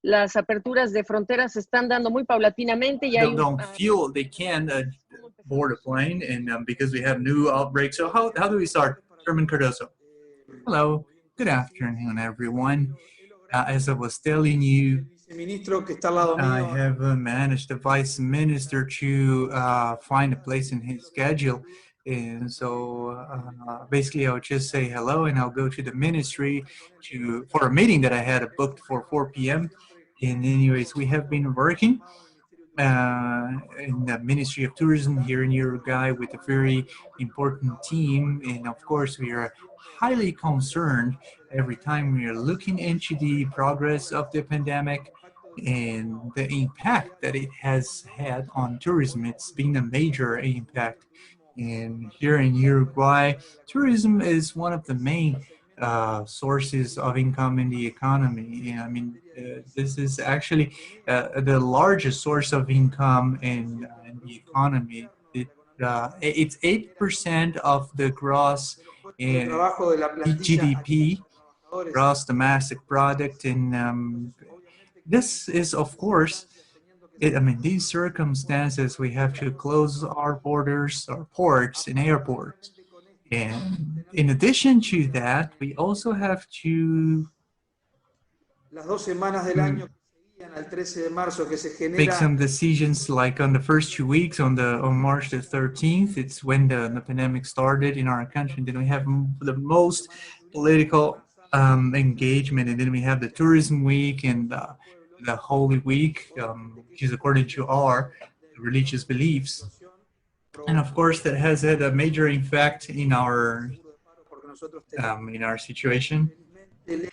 Las aperturas de fronteras se están dando muy paulatinamente. Y don't feel they can board a plane, and because we have new outbreaks. So how do we start? Chairman Cardoso. Hello, good afternoon, everyone. As I was telling you, I have managed the vice minister to find a place in his schedule. And so basically I would just say hello and I'll go to the ministry for a meeting that I had booked for 4 p.m. And anyways, we have been working in the Ministry of Tourism here in Uruguay with a very important team. And of course, we are highly concerned every time we are looking into the progress of the pandemic and the impact that it has had on tourism. It's been a major impact. And here in Uruguay, tourism is one of the main sources of income in the economy. I mean, this is actually the largest source of income in the economy. It's 8% of the gross GDP, gross domestic product, and this is, of course, I mean, these circumstances, we have to close our borders, our ports and airports. And in addition to that, we also have to make some decisions, like on the first 2 weeks, on March the 13th, it's when the pandemic started in our country. Then we have the most political engagement, and then we have the tourism week and the Holy Week, which is according to our religious beliefs. And of course, that has had a major impact in our situation. And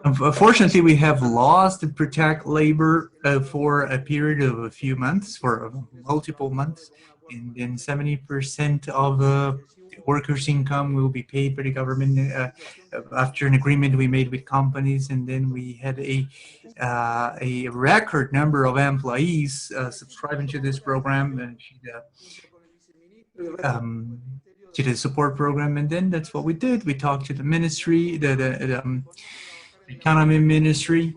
unfortunately, we have laws that protect labor for a period of a few months, for multiple months, and then 70% of workers' income will be paid by the government after an agreement we made with companies. And then we had a record number of employees subscribing to this program, to the support program. And then that's what we did. We talked to the ministry, the economy ministry,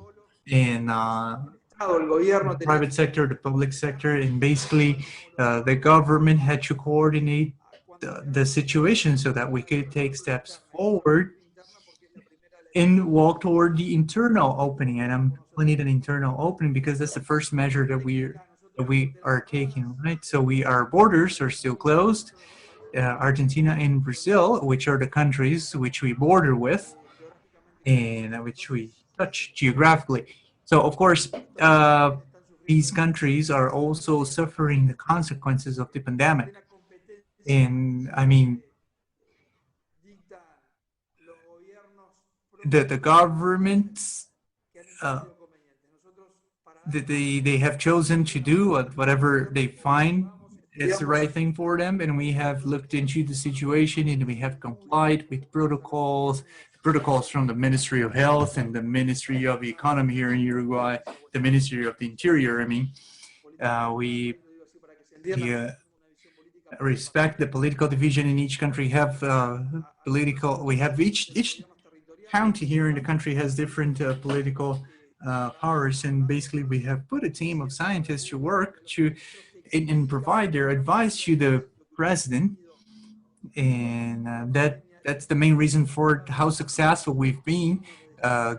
and the private sector, the public sector, and basically the government had to coordinate the situation so that we could take steps forward and walk toward the internal opening. And I'm calling it an internal opening because that's the first measure that we are taking, right? So our borders are still closed. Argentina and Brazil, which are the countries which we border with and which we touch geographically. So of course, these countries are also suffering the consequences of the pandemic. And I mean, the governments, they have chosen to do whatever they find is the right thing for them. And we have looked into the situation and we have complied with protocols from the Ministry of Health and the Ministry of Economy here in Uruguay, the Ministry of the Interior. I mean, we respect the political division in each country. We have each county here in the country has different political powers, and basically we have put a team of scientists to work and provide their advice to the president, and that's the main reason for how successful we've been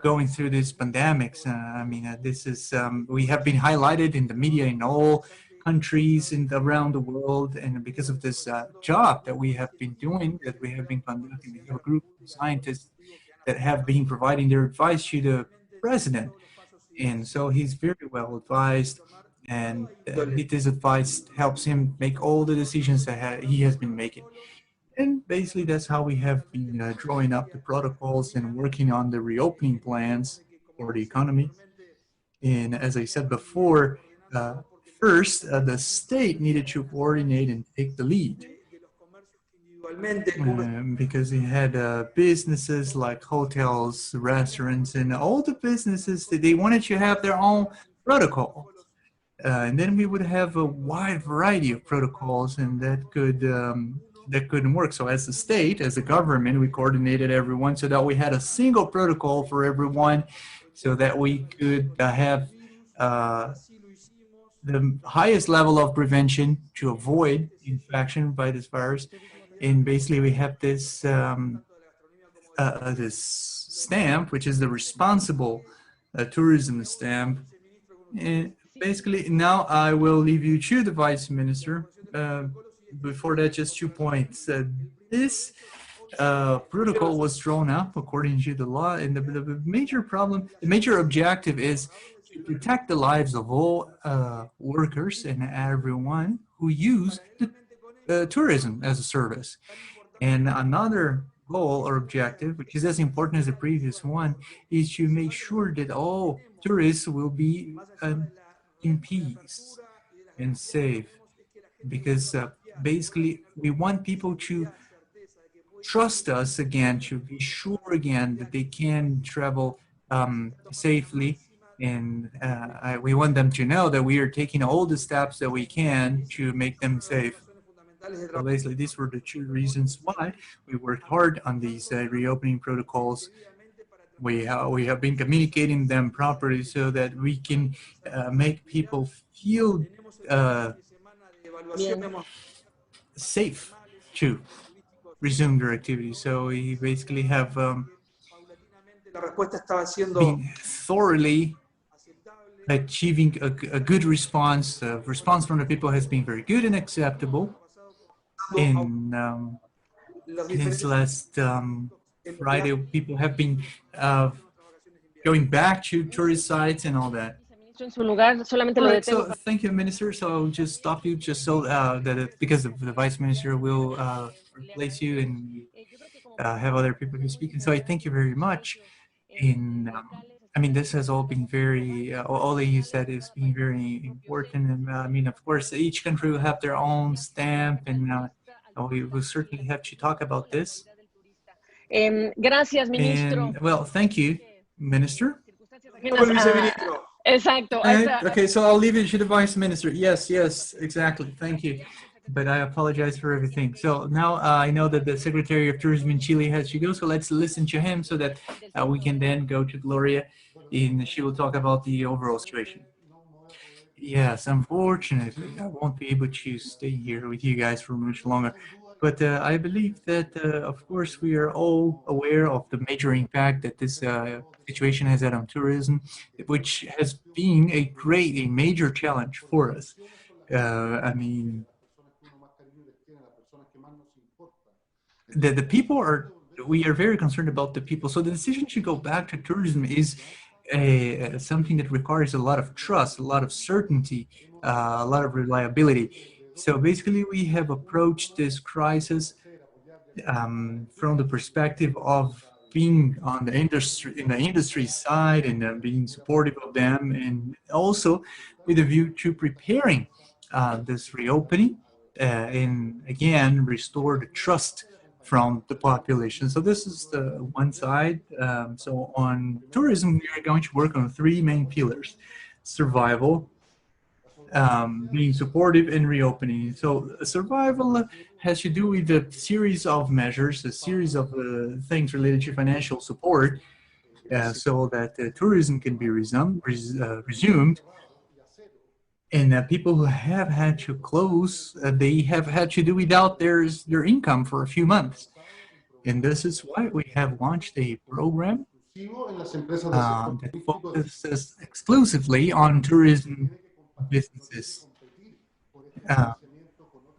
going through this pandemics. I mean, this is we have been highlighted in the media in all countries and around the world, and because of this job that we have been doing, that we have been conducting, we have a group of scientists that have been providing their advice to the president, and so he's very well advised, and this advice helps him make all the decisions that he has been making. And basically that's how we have been drawing up the protocols and working on the reopening plans for the economy. And as I said before, first, the state needed to coordinate and take the lead, because they had businesses like hotels, restaurants, and all the businesses that they wanted to have their own protocol. And then we would have a wide variety of protocols, and that could that couldn't work. So as a state, as a government, we coordinated everyone so that we had a single protocol for everyone, so that we could have the highest level of prevention to avoid infection by this virus. And basically we have this this stamp, which is the responsible tourism stamp. And basically now I will leave you to the Vice Minister. Before that, just 2 points. This protocol was drawn up according to the law, and the major problem, the major objective is to protect the lives of all workers and everyone who use the tourism as a service. And another goal or objective, which is as important as the previous one, is to make sure that all tourists will be in peace and safe, because basically we want people to trust us again, to be sure again that they can travel safely, and we want them to know that we are taking all the steps that we can to make them safe. So basically these were the 2 reasons why we worked hard on these reopening protocols. We have been communicating them properly so that we can make people feel safe to resume their activities. So we basically have been thoroughly achieving a good response. The response from the people has been very good and acceptable. In this last Friday, people have been going back to tourist sites and all that. Right, so thank you, Minister. So I'll just stop you just so that because the Vice Minister will replace you and have other people who speak. And so I thank you very much. I mean, this has all been very, all that you said is being very important. And I mean, of course, each country will have their own stamp, and we will certainly have to talk about this. Gracias, Ministro. And, well, thank you, Minister. Exacto. Okay, so I'll leave it to the Vice Minister. Yes, exactly. Thank you. But I apologize for everything. So now I know that the Secretary of Tourism in Chile has to go, so let's listen to him so that we can then go to Gloria and she will talk about the overall situation. Yes, unfortunately, I won't be able to stay here with you guys for much longer. But I believe that, of course, we are all aware of the major impact that this situation has had on tourism, which has been a major challenge for us. I mean, the people we are very concerned about the people. So the decision to go back to tourism is something that requires a lot of trust, a lot of certainty, a lot of reliability. So basically, we have approached this crisis from the perspective of being on the industry side and being supportive of them, and also with a view to preparing this reopening and again restore the trust from the population. So this is the one side. So on tourism, we are going to work on 3 main pillars: survival, being supportive, and reopening. So survival has to do with a series of measures, a series of things related to financial support, so that tourism can be resumed. And people who have had to close, they have had to do without their income for a few months. And this is why we have launched a program that focuses exclusively on tourism businesses,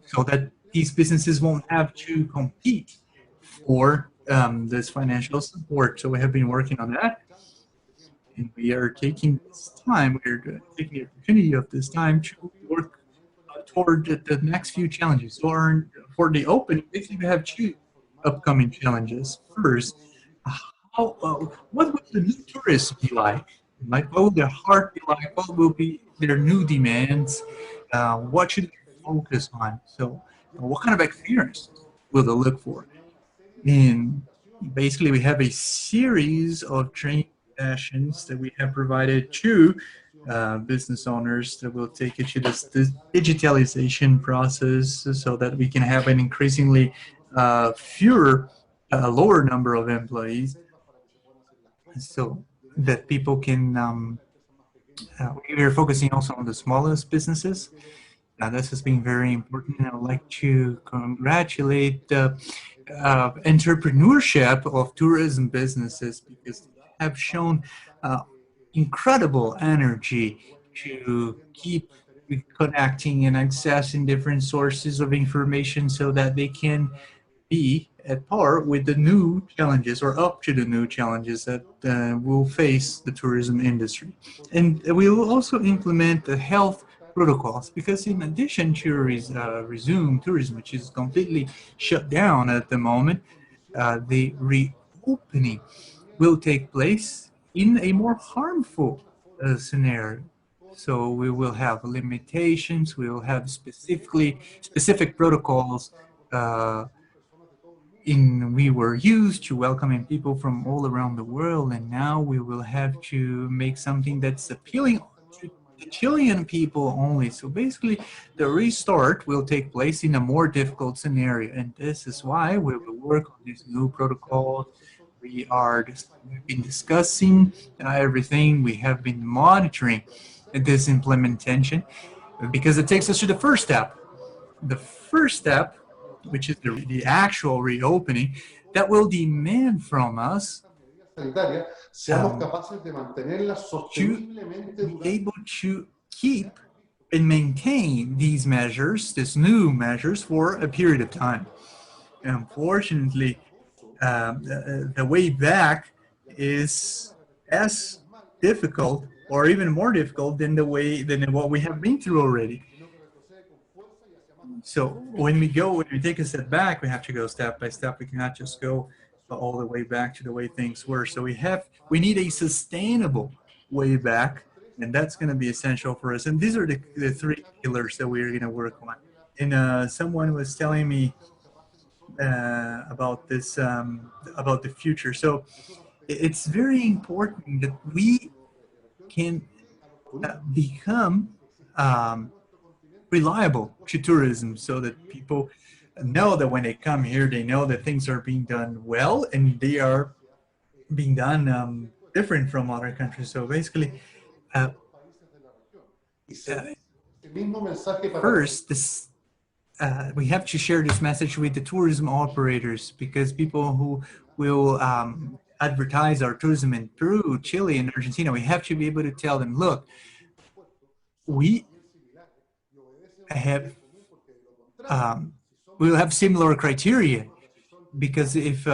so that these businesses won't have to compete for this financial support. So we have been working on that, and we are taking this time, we're taking the opportunity of this time to work toward the next few challenges. So for the opening, basically we have 2 upcoming challenges. First, what will the new tourists be like? Like, what will their heart be like? What will be their new demands? What should they focus on? So what kind of experience will they look for? And basically we have a series of training sessions that we have provided to business owners that will take it to this digitalization process so that we can have an increasingly lower number of employees, so that people can, we are focusing also on the smallest businesses. This has been very important, and I would like to congratulate the entrepreneurship of tourism businesses, because they have shown incredible energy to keep connecting and accessing different sources of information so that they can be at par with the new challenges, or up to the new challenges that will face the tourism industry. And we will also implement the health protocols, because in addition to resume tourism, which is completely shut down at the moment, the reopening will take place in a more harmful scenario. So we will have limitations, we will have specific protocols we were used to welcoming people from all around the world, and now we will have to make something that's appealing to the Chilean people only. So basically, the restart will take place in a more difficult scenario, and this is why we will work on these new protocols. We've been discussing everything. We have been monitoring this implementation, because it takes us to the first step. The first step, which is the actual reopening, that will demand from us to be able to keep and maintain these measures, these new measures, for a period of time. Unfortunately, the way back is as difficult, or even more difficult, than what we have been through already. So when we take a step back, we have to go step by step. We cannot just go all the way back to the way things were. So we need a sustainable way back, and that's going to be essential for us. And these are the three pillars that we're going to work on. And someone was telling me about this, about the future. So it's very important that we can become reliable to tourism, so that people know that when they come here, they know that things are being done well, and they are being done different from other countries. So basically, first, we have to share this message with the tourism operators, because people who will advertise our tourism in Peru, Chile, and Argentina, we have to be able to tell them, look, we will have similar criteria, because if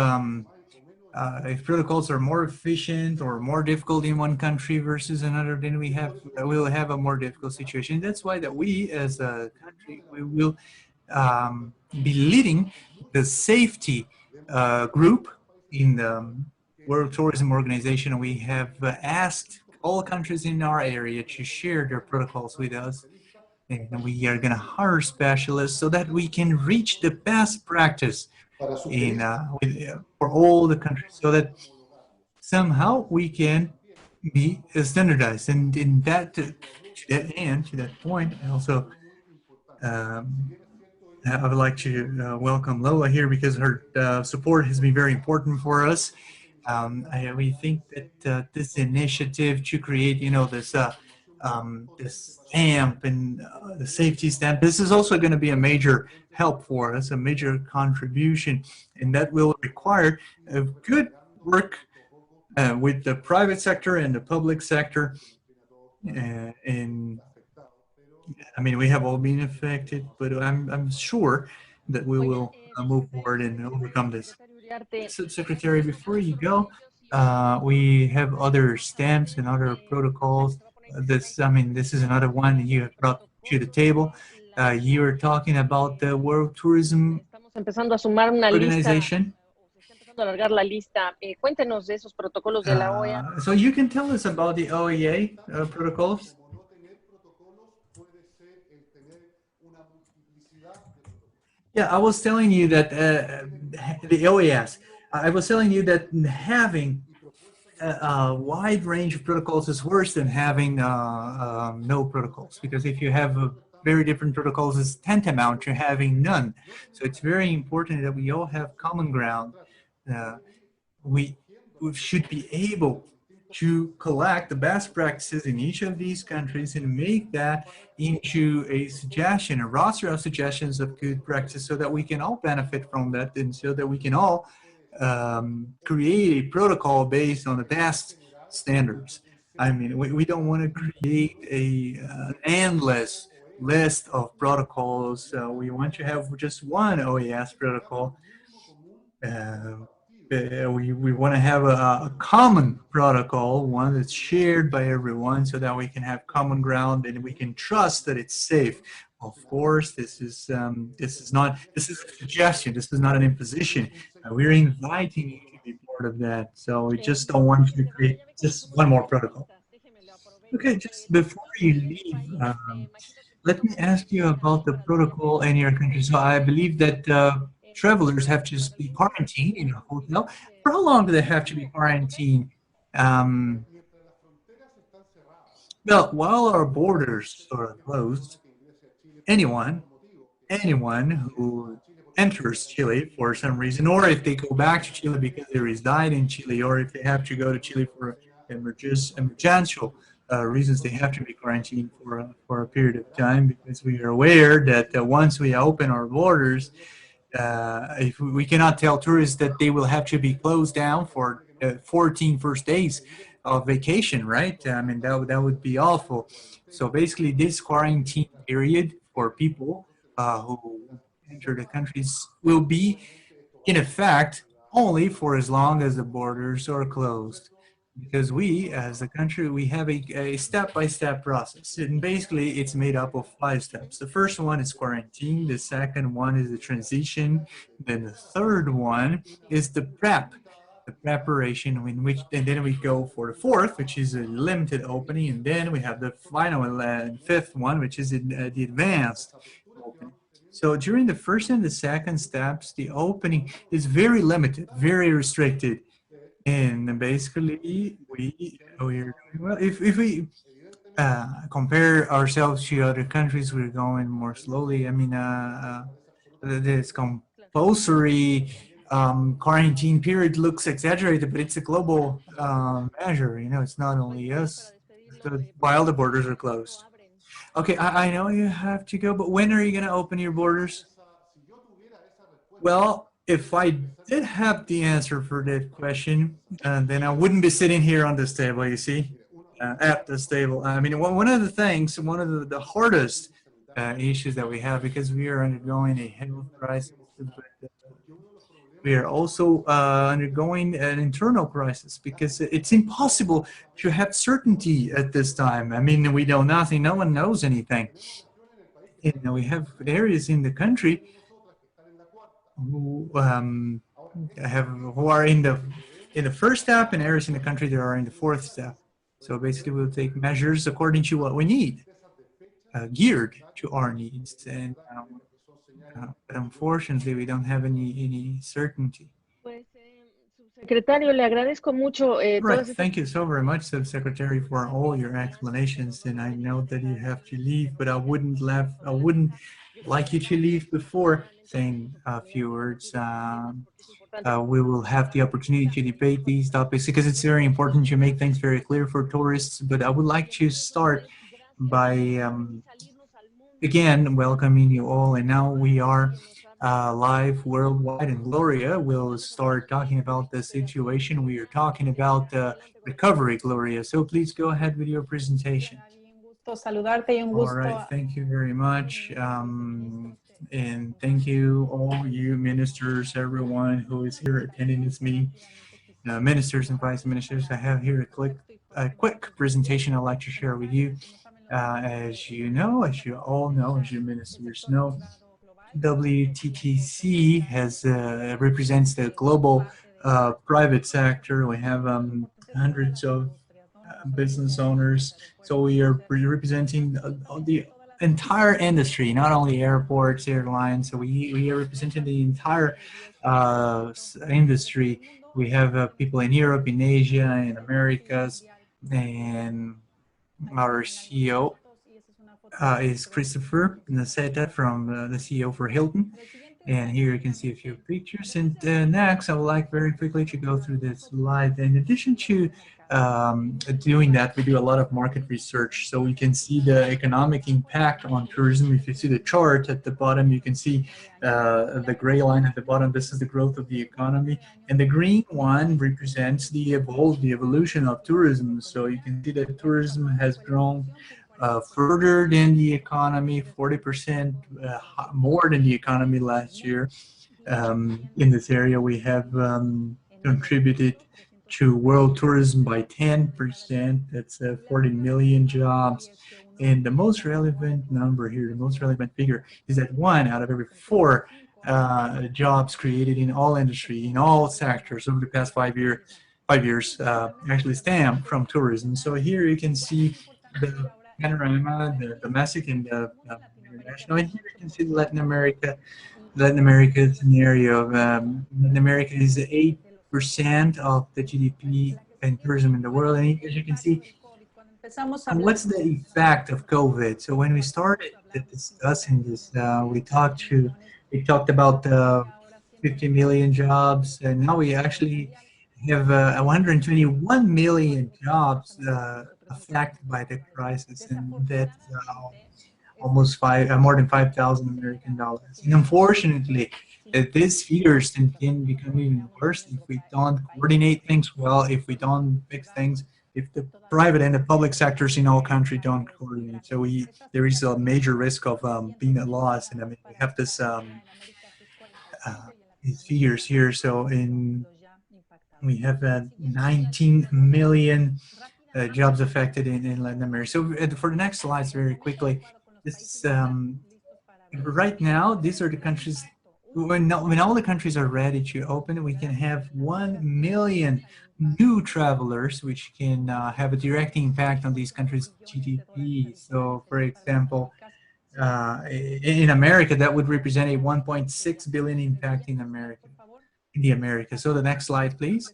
protocols are more efficient or more difficult in one country versus another, then we'll have a more difficult situation. That's why that we, as a country, we will be leading the safety group in the World Tourism Organization. We have asked all countries in our area to share their protocols with us. And we are going to hire specialists so that we can reach the best practice for all the countries, so that somehow we can be standardized. And in that, to that point, I also I would like to welcome Lola here, because her support has been very important for us. We think that this initiative to create, this stamp and the safety stamp, this is also going to be a major help for us, a major contribution, and that will require a good work with the private sector and the public sector. And I mean, we have all been affected, but I'm sure that we will move forward and overcome this. Secretary, before you go, we have other stamps and other protocols. This is another one that you have brought to the table. You are talking about the World Tourism Organization. So you can tell us about the OEA protocols. Yeah, I was telling you that the OAS. I was telling you that having a wide range of protocols is worse than having no protocols, because if you have very different protocols, it's tantamount to having none. So it's very important that we all have common ground. Uh, we should be able to collect the best practices in each of these countries and make that into a suggestion, a roster of suggestions of good practice, so that we can all benefit from that, and so that we can all create a protocol based on the best standards. I mean, we don't want to create an endless list of protocols. We want to have just one OAS protocol. We want to have a common protocol, one that's shared by everyone, so that we can have common ground and we can trust that it's safe. Of course, this is a suggestion. This is not an imposition. We're inviting you to be part of that. So we just don't want you to create just one more protocol. Okay, just before you leave, let me ask you about the protocol in your country. So I believe that travelers have to be quarantined in a hotel. For how long do they have to be quarantined? Well, while our borders are closed, anyone who enters Chile for some reason, or if they go back to Chile because they reside in Chile, or if they have to go to Chile for emergential reasons, they have to be quarantined for a period of time, because we are aware that once we open our borders, if we cannot tell tourists that they will have to be closed down for 14 first days of vacation, right? I mean, that would be awful. So basically, this quarantine period for people who enter the countries will be, in effect, only for as long as the borders are closed. Because we, as a country, we have a step-by-step process. And basically, it's made up of 5 steps. The first one is quarantine. The second one is the transition. Then the third one is the preparation, and then we go for the fourth, which is a limited opening, and then we have the final and fifth one, which is the advanced opening. So during the first and the second steps, the opening is very limited, very restricted, and basically we're doing well. If we compare ourselves to other countries, we're going more slowly. I mean, this compulsory quarantine period looks exaggerated, but it's a global measure. You know, it's not only us, while the borders are closed. Okay, I know you have to go, but when are you going to open your borders? Well, if I did have the answer for that question, then I wouldn't be sitting here on this table, you see, at this table. I mean, one of the things, one of the hardest issues that we have, because we are undergoing a health crisis, we are also undergoing an internal crisis, because it's impossible to have certainty at this time. I mean, we know nothing, no one knows anything. And we have areas in the country who are in the first step, and areas in the country that are in the fourth step. So basically, we'll take measures according to what we need, geared to our needs, and but unfortunately, we don't have any certainty. Secretario, le agradezco mucho. Right. Thank you so very much, Subsecretary, for all your explanations. And I know that you have to leave, but I wouldn't like you to leave before saying a few words. We will have the opportunity to debate these topics, because it's very important to make things very clear for tourists. But I would like to start by again welcoming you all. And now we are live worldwide, and Gloria will start talking about the situation. We are talking about the recovery, Gloria. So please go ahead with your presentation. All right, thank you very much. And thank you, all you ministers, everyone who is here attending this meeting, ministers and vice ministers. I have here a quick presentation I'd like to share with you. As you know, as you all know, as you ministers know, WTTC represents the global private sector. We have hundreds of business owners, so we are representing the entire industry, not only airports, airlines. So we are representing the entire industry We have people in Europe, in Asia, in Americas, and our CEO is Christopher Naceta from the CEO for Hilton. And here you can see a few pictures. And next, I would like very quickly to go through this slide. In addition to doing that, we do a lot of market research. So we can see the economic impact on tourism. If you see the chart at the bottom, you can see the gray line at the bottom. This is the growth of the economy. And the green one represents the evolution of tourism. So you can see that tourism has grown further than the economy, 40% more than the economy last year. In this area, we have contributed to world tourism by 10%. That's 40 million jobs. And the most relevant number here, the most relevant figure, is that 1 out of every 4 jobs created in all industry, in all sectors over the past 5 years actually stem from tourism. So here you can see the panorama, the domestic and the international. And here you can see Latin America scenario. Latin America is 8% of the GDP and tourism in the world. And as you can see, what's the effect of COVID? So when we started discussing this, we talked about 50 million jobs, and now we actually have 121 million jobs affected by the crisis, and that's almost more than 5,000 American dollars. And unfortunately, these figures can become even worse if we don't coordinate things well, if we don't fix things, if the private and the public sectors in our country don't coordinate. So there is a major risk of being a loss. And I mean, we have this these figures here. So we have 19 million jobs affected in Latin America. So for the next slides, very quickly, this right now, these are the countries. When all the countries are ready to open, we can have 1 million new travelers, which can have a direct impact on these countries' GDP. So, for example, in America, that would represent a 1.6 billion impact in the Americas. So the next slide, please.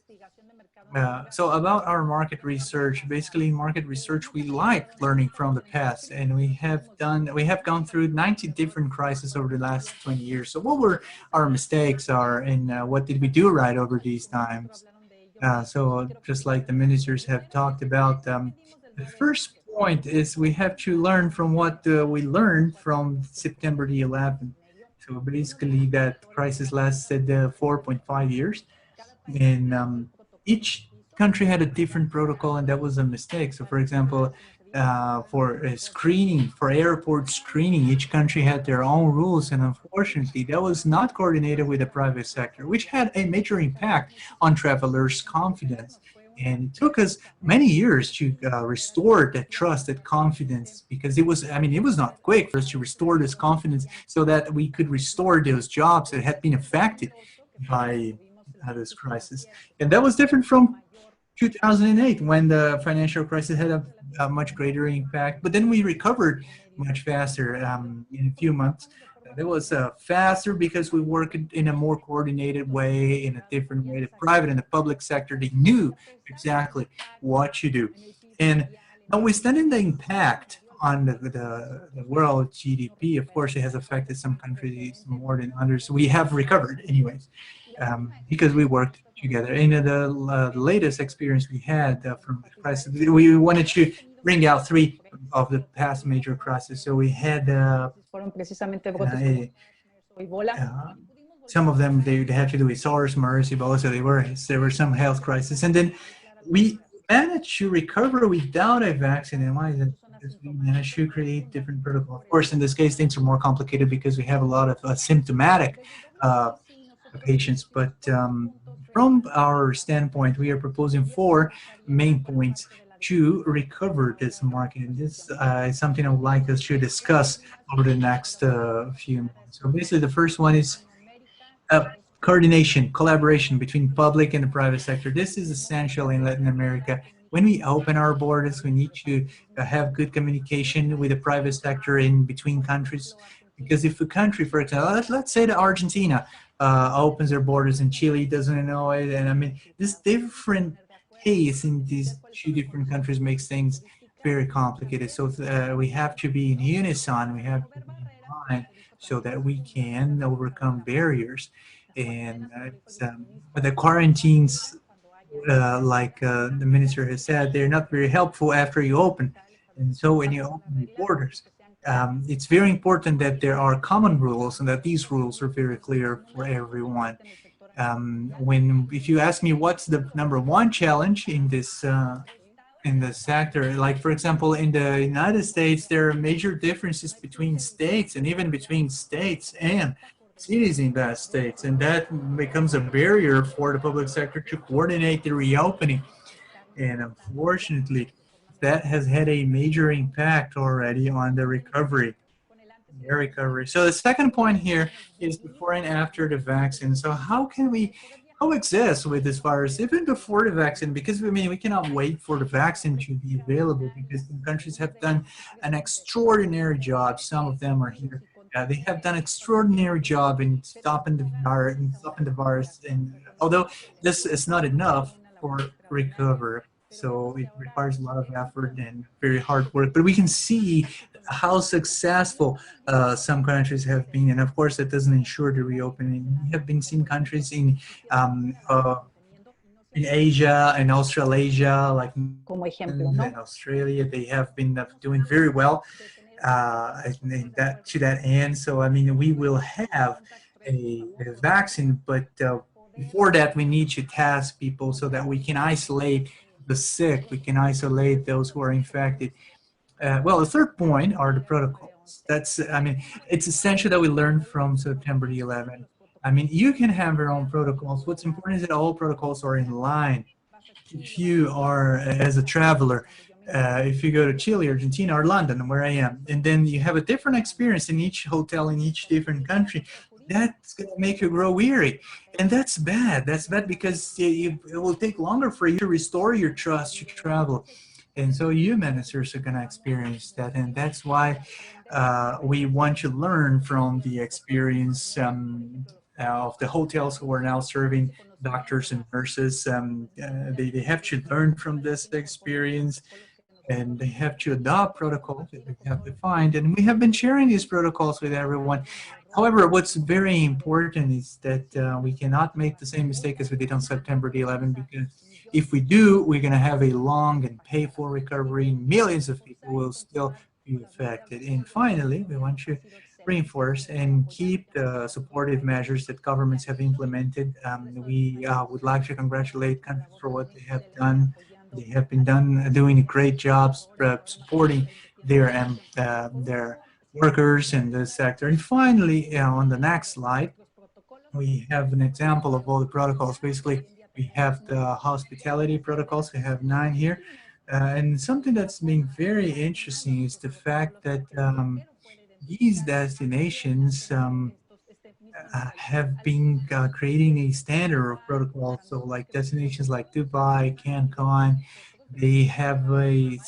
So about our market research, basically market research, we like learning from the past, and we have gone through 90 different crises over the last 20 years. So what were our mistakes and what did we do right over these times? So just like the ministers have talked about, the first point is we have to learn from what we learned from September the 11th. So basically that crisis lasted 4.5 years, and each country had a different protocol, and that was a mistake. So for example, for screening, for airport screening, each country had their own rules, and unfortunately that was not coordinated with the private sector, which had a major impact on travelers' confidence. And it took us many years to restore that trust, that confidence, because it was not quick for us to restore this confidence so that we could restore those jobs that had been affected by this crisis. And that was different from 2008, when the financial crisis had a much greater impact. But then we recovered much faster in a few months. It was faster because we worked in a more coordinated way, in a different way. The private and the public sector, they knew exactly what to do. And notwithstanding the impact on the world GDP, of course, it has affected some countries more than others. We have recovered anyways, because we worked together. In the latest experience we had from the crisis, we wanted to bring out 3 of the past major crises. So we had some of them, they had to do with SARS, MERS, Ebola, so there were some health crises. And then we managed to recover without a vaccine. And why is it? Because we managed to create different protocols. Of course, in this case, things are more complicated because we have a lot of symptomatic patients. But from our standpoint, we are proposing 4 main points to recover this market. And this is something I would like us to discuss over the next few months. So basically, the first one is coordination, collaboration between public and the private sector. This is essential in Latin America. When we open our borders, we need to have good communication with the private sector in between countries. Because if a country, for example, let's say that Argentina opens their borders and Chile doesn't know it. And I mean, this different pace in these two different countries makes things very complicated. So we have to be in unison, we have to be in line so that we can overcome barriers. And but the quarantines, like the minister has said, they're not very helpful after you open. And so when you open the borders, it's very important that there are common rules and that these rules are very clear for everyone. If you ask me what's the number one challenge in the sector, like for example, in the United States, there are major differences between states and even between states and cities in that states, and that becomes a barrier for the public sector to coordinate the reopening. And unfortunately, that has had a major impact already on the recovery. So the second point here is before and after the vaccine. So how can we coexist with this virus even before the vaccine? Because I mean, we cannot wait for the vaccine to be available because the countries have done an extraordinary job. Some of them are here. They have done an extraordinary job in stopping the virus. And although this is not enough for recovery, so it requires a lot of effort and very hard work. But we can see how successful some countries have been, and of course, that doesn't ensure the reopening. We have been seeing countries in Asia and Australasia, like como ejemplo, ¿no? in Australia, they have been doing very well to that end. So I mean, we will have a vaccine, but before that, we need to test people so that we can isolate the sick, we can isolate those who are infected. Well, the third point are the protocols. I mean, it's essential that we learn from September the 11th. I mean, you can have your own protocols. What's important is that all protocols are in line. If you are, as a traveler, if you go to Chile, Argentina, or London, where I am, and then you have a different experience in each hotel in each different country, that's going to make you grow weary. And that's bad. That's bad because it will take longer for you to restore your trust to travel. And so you ministers are going to experience that. And that's why we want to learn from the experience of the hotels who are now serving doctors and nurses. They have to learn from this experience, and they have to adopt protocols that we have defined. And we have been sharing these protocols with everyone. However, what's very important is that we cannot make the same mistake as we did on September the 11th, because if we do, we're going to have a long and painful recovery. Millions of people will still be affected. And finally, we want to reinforce and keep the supportive measures that governments have implemented. We would like to congratulate countries for what they have done. They have been doing a great job supporting their workers in this sector. And finally, on the next slide, we have an example of all the protocols. Basically, we have the hospitality protocols. We have 9 here. And something that's been very interesting is the fact that these destinations have been creating a standard of protocols. So like destinations like Dubai, Cancun, they have a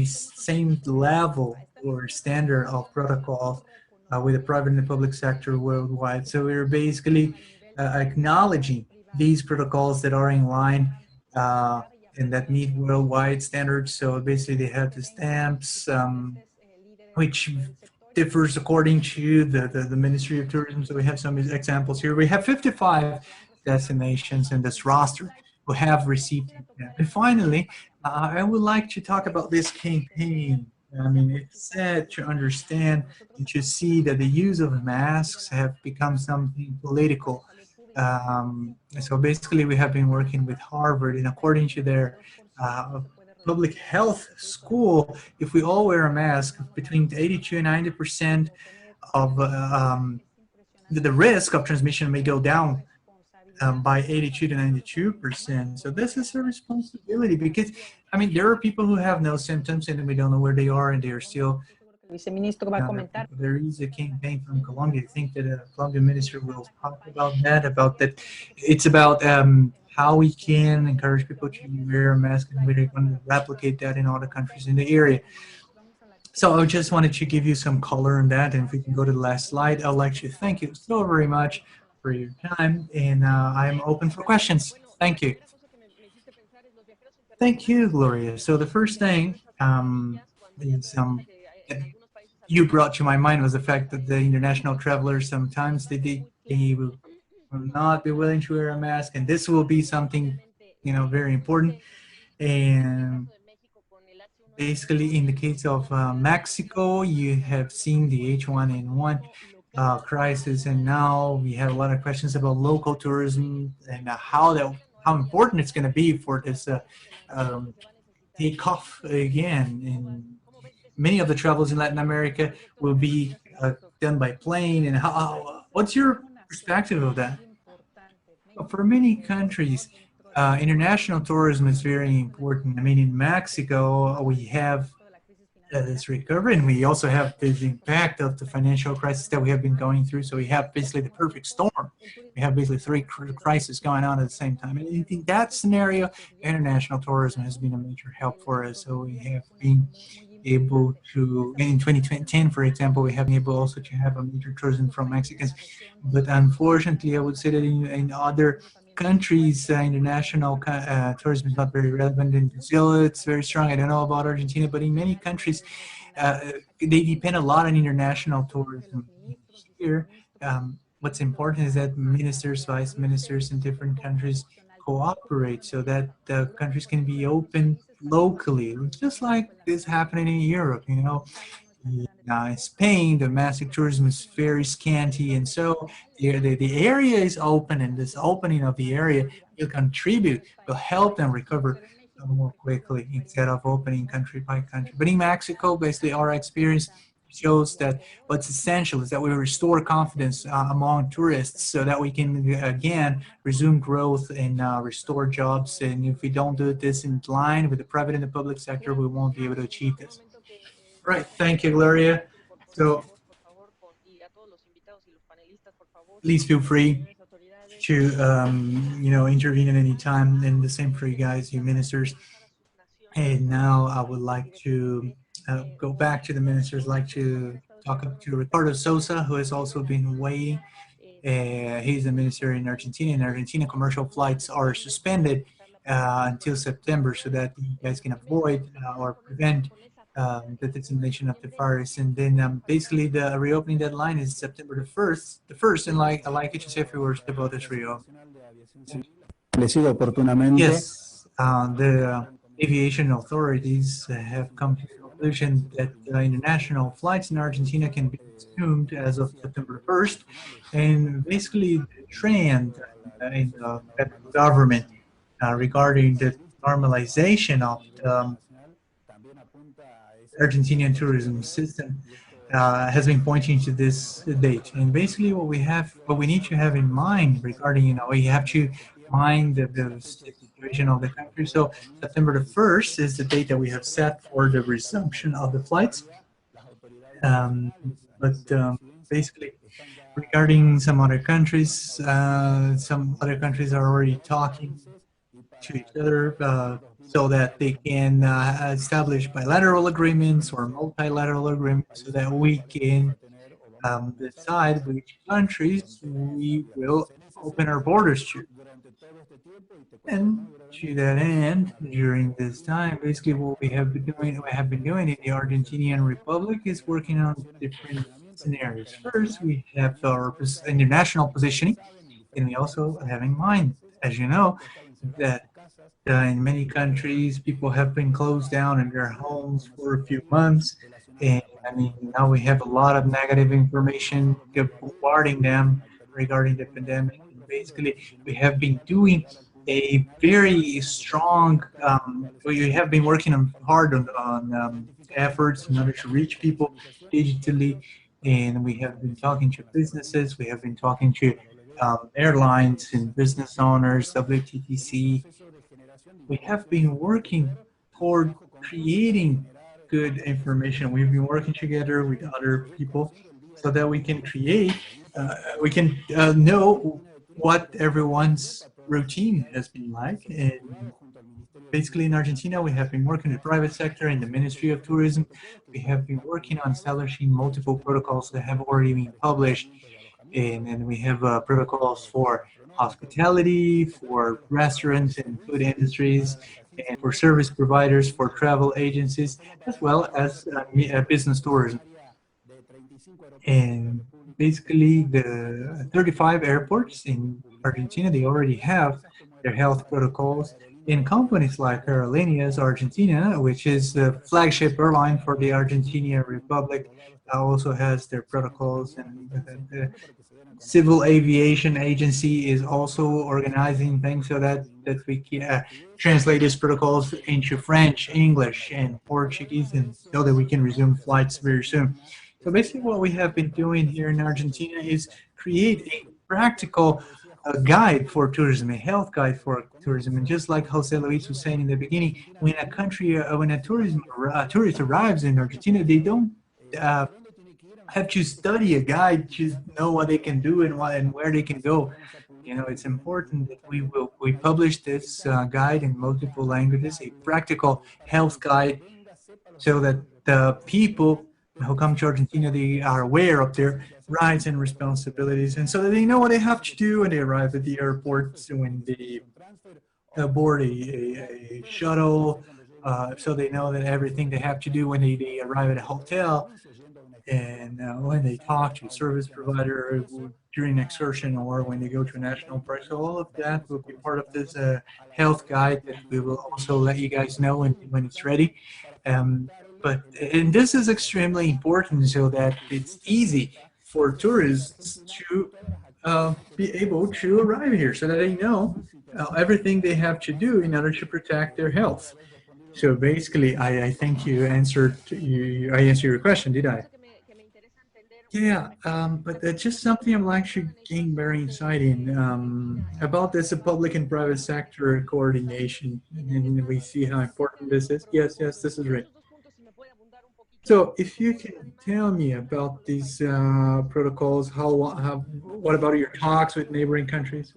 same level or standard of protocols with the private and the public sector worldwide. So we're basically acknowledging these protocols that are in line and that meet worldwide standards. So basically they have the stamps, which differs according to the Ministry of Tourism. So we have some examples here. We have 55 destinations in this roster who have received it. And finally, I would like to talk about this campaign. I mean, it's sad to understand and to see that the use of masks have become something political. So basically, we have been working with Harvard, and according to their public health school, if we all wear a mask, between 82 and 90% of the risk of transmission may go down by 82 to 92%. So this is a responsibility because, I mean, there are people who have no symptoms and we don't know where they are and they are still. There is a campaign from Colombia. I think that a Colombian minister will talk about that. It's about how we can encourage people to wear a mask, and we're going to replicate that in all the countries in the area. So I just wanted to give you some color on that. And if we can go to the last slide, I'd like to thank you so very much for your time, and I'm open for questions. Thank you. Thank you, Gloria. So the first thing is that you brought to my mind was the fact that the international travelers sometimes they will not be willing to wear a mask, and this will be something very important. And basically, in the case of Mexico, you have seen the H1N1 crisis, and now we have a lot of questions about local tourism and how important it's going to be for this um, take off again. And many of the travels in Latin America will be done by plane. And what's your perspective of that? For many countries, international tourism is very important. I mean, in Mexico, we have this recovery, and we also have the impact of the financial crisis that we have been going through. So we have basically the perfect storm. We have basically three crises going on at the same time. And in that scenario, international tourism has been a major help for us. So we have been able to, in 2010, for example, we have been able also to have a major tourism from Mexicans. But unfortunately, I would say that in other countries, international tourism is not very relevant. In Brazil, it's very strong. I don't know about Argentina, but in many countries, they depend a lot on international tourism. Here, what's important is that ministers, vice ministers in different countries cooperate so that the countries can be open locally, just like this happening in Europe. In Spain, domestic tourism is very scanty, and so the area is open, and this opening of the area will help them recover more quickly instead of opening country by country. But in Mexico, basically, our experience shows that what's essential is that we restore confidence among tourists so that we can, again, resume growth and restore jobs. And if we don't do this in line with the private and the public sector, we won't be able to achieve this. Right. Thank you, Gloria. So please feel free to, intervene at any time, and the same for you guys, you ministers. And now I would like to go back to the ministers, like to talk to Ricardo Sosa, who has also been waiting. He's a minister in Argentina. In Argentina, commercial flights are suspended until September so that you guys can avoid or prevent the dissemination of the virus. And then basically the reopening deadline is September the 1st. And I'd like you to say a few words about this reopening. Yes, the aviation authorities have come to the conclusion that international flights in Argentina can be resumed as of September 1st. And basically the trend in the federal government regarding the normalization of the Argentinian tourism system has been pointing to this date. And basically what we need to have in mind regarding, we have to mind the situation of the country. So September the 1st is the date that we have set for the resumption of the flights. Basically regarding some other countries are already talking to each other so that they can establish bilateral agreements or multilateral agreements so that we can decide which countries we will open our borders to. And to that end, during this time, basically what we have been doing in the Argentinian Republic is working on different scenarios. First, we have our international positioning, and we also have in mind, as you know, that in many countries, people have been closed down in their homes for a few months. And I mean, now we have a lot of negative information bombarding them regarding the pandemic. And basically, we have been doing a very strong, we have been working hard on efforts in order to reach people digitally. And we have been talking to businesses, we have been talking to airlines and business owners, WTTC. We have been working toward creating good information. We've been working together with other people so that we can create, we can know what everyone's routine has been like. And basically in Argentina, we have been working in the private sector, in the Ministry of Tourism. We have been working on establishing multiple protocols that have already been published. and we have protocols for hospitality, for restaurants and food industries, and for service providers, for travel agencies, as well as business tourism. And basically, the 35 airports in Argentina, they already have their health protocols. In companies like Aerolíneas Argentina, which is the flagship airline for the Argentinian Republic, also has their protocols, and the Civil Aviation Agency is also organizing things so that we can translate these protocols into French, English, and Portuguese, and so that we can resume flights very soon. So basically, what we have been doing here in Argentina is create a practical guide for tourism, a health guide for tourism. And just like Jose Luis was saying in the beginning, when a country, when a tourist arrives in Argentina, they don't uh, have to study a guide to know what they can do and what and where they can go. You know, it's important that we publish this guide in multiple languages, a practical health guide, so that the people who come to Argentina, they are aware of their rights and responsibilities, and so that they know what they have to do when they arrive at the airport, so when they board a shuttle, so they know that everything they have to do when they arrive at a hotel, and when they talk to a service provider during excursion, or when they go to a national park. So all of that will be part of this health guide that we will also let you guys know when it's ready. Um, and this is extremely important so that it's easy for tourists to be able to arrive here, so that they know everything they have to do in order to protect their health. So basically, I think I answered your question, did I? Yeah, but it's just something I'm actually getting very insight in about this public and private sector coordination, and we see how important this is. Yes, yes, this is right. So if you can tell me about these protocols, what about your talks with neighboring countries?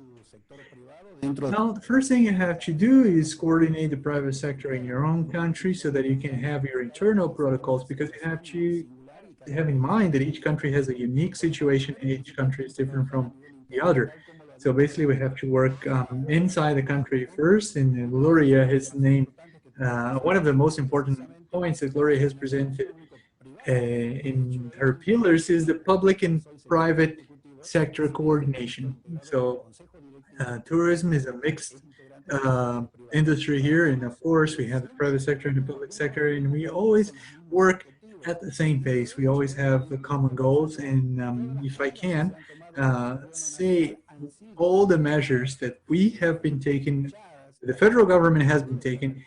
Well, the first thing you have to do is coordinate the private sector in your own country so that you can have your internal protocols, because you have to have in mind that each country has a unique situation and each country is different from the other. So basically, we have to work inside the country first. And Gloria has named one of the most important points that Gloria has presented in her pillars is the public and private sector coordination. So tourism is a mixed industry here, and of course we have the private sector and the public sector, and we always work at the same pace. We always have the common goals, and if I can say, all the measures that we have been taking, the federal government has been taking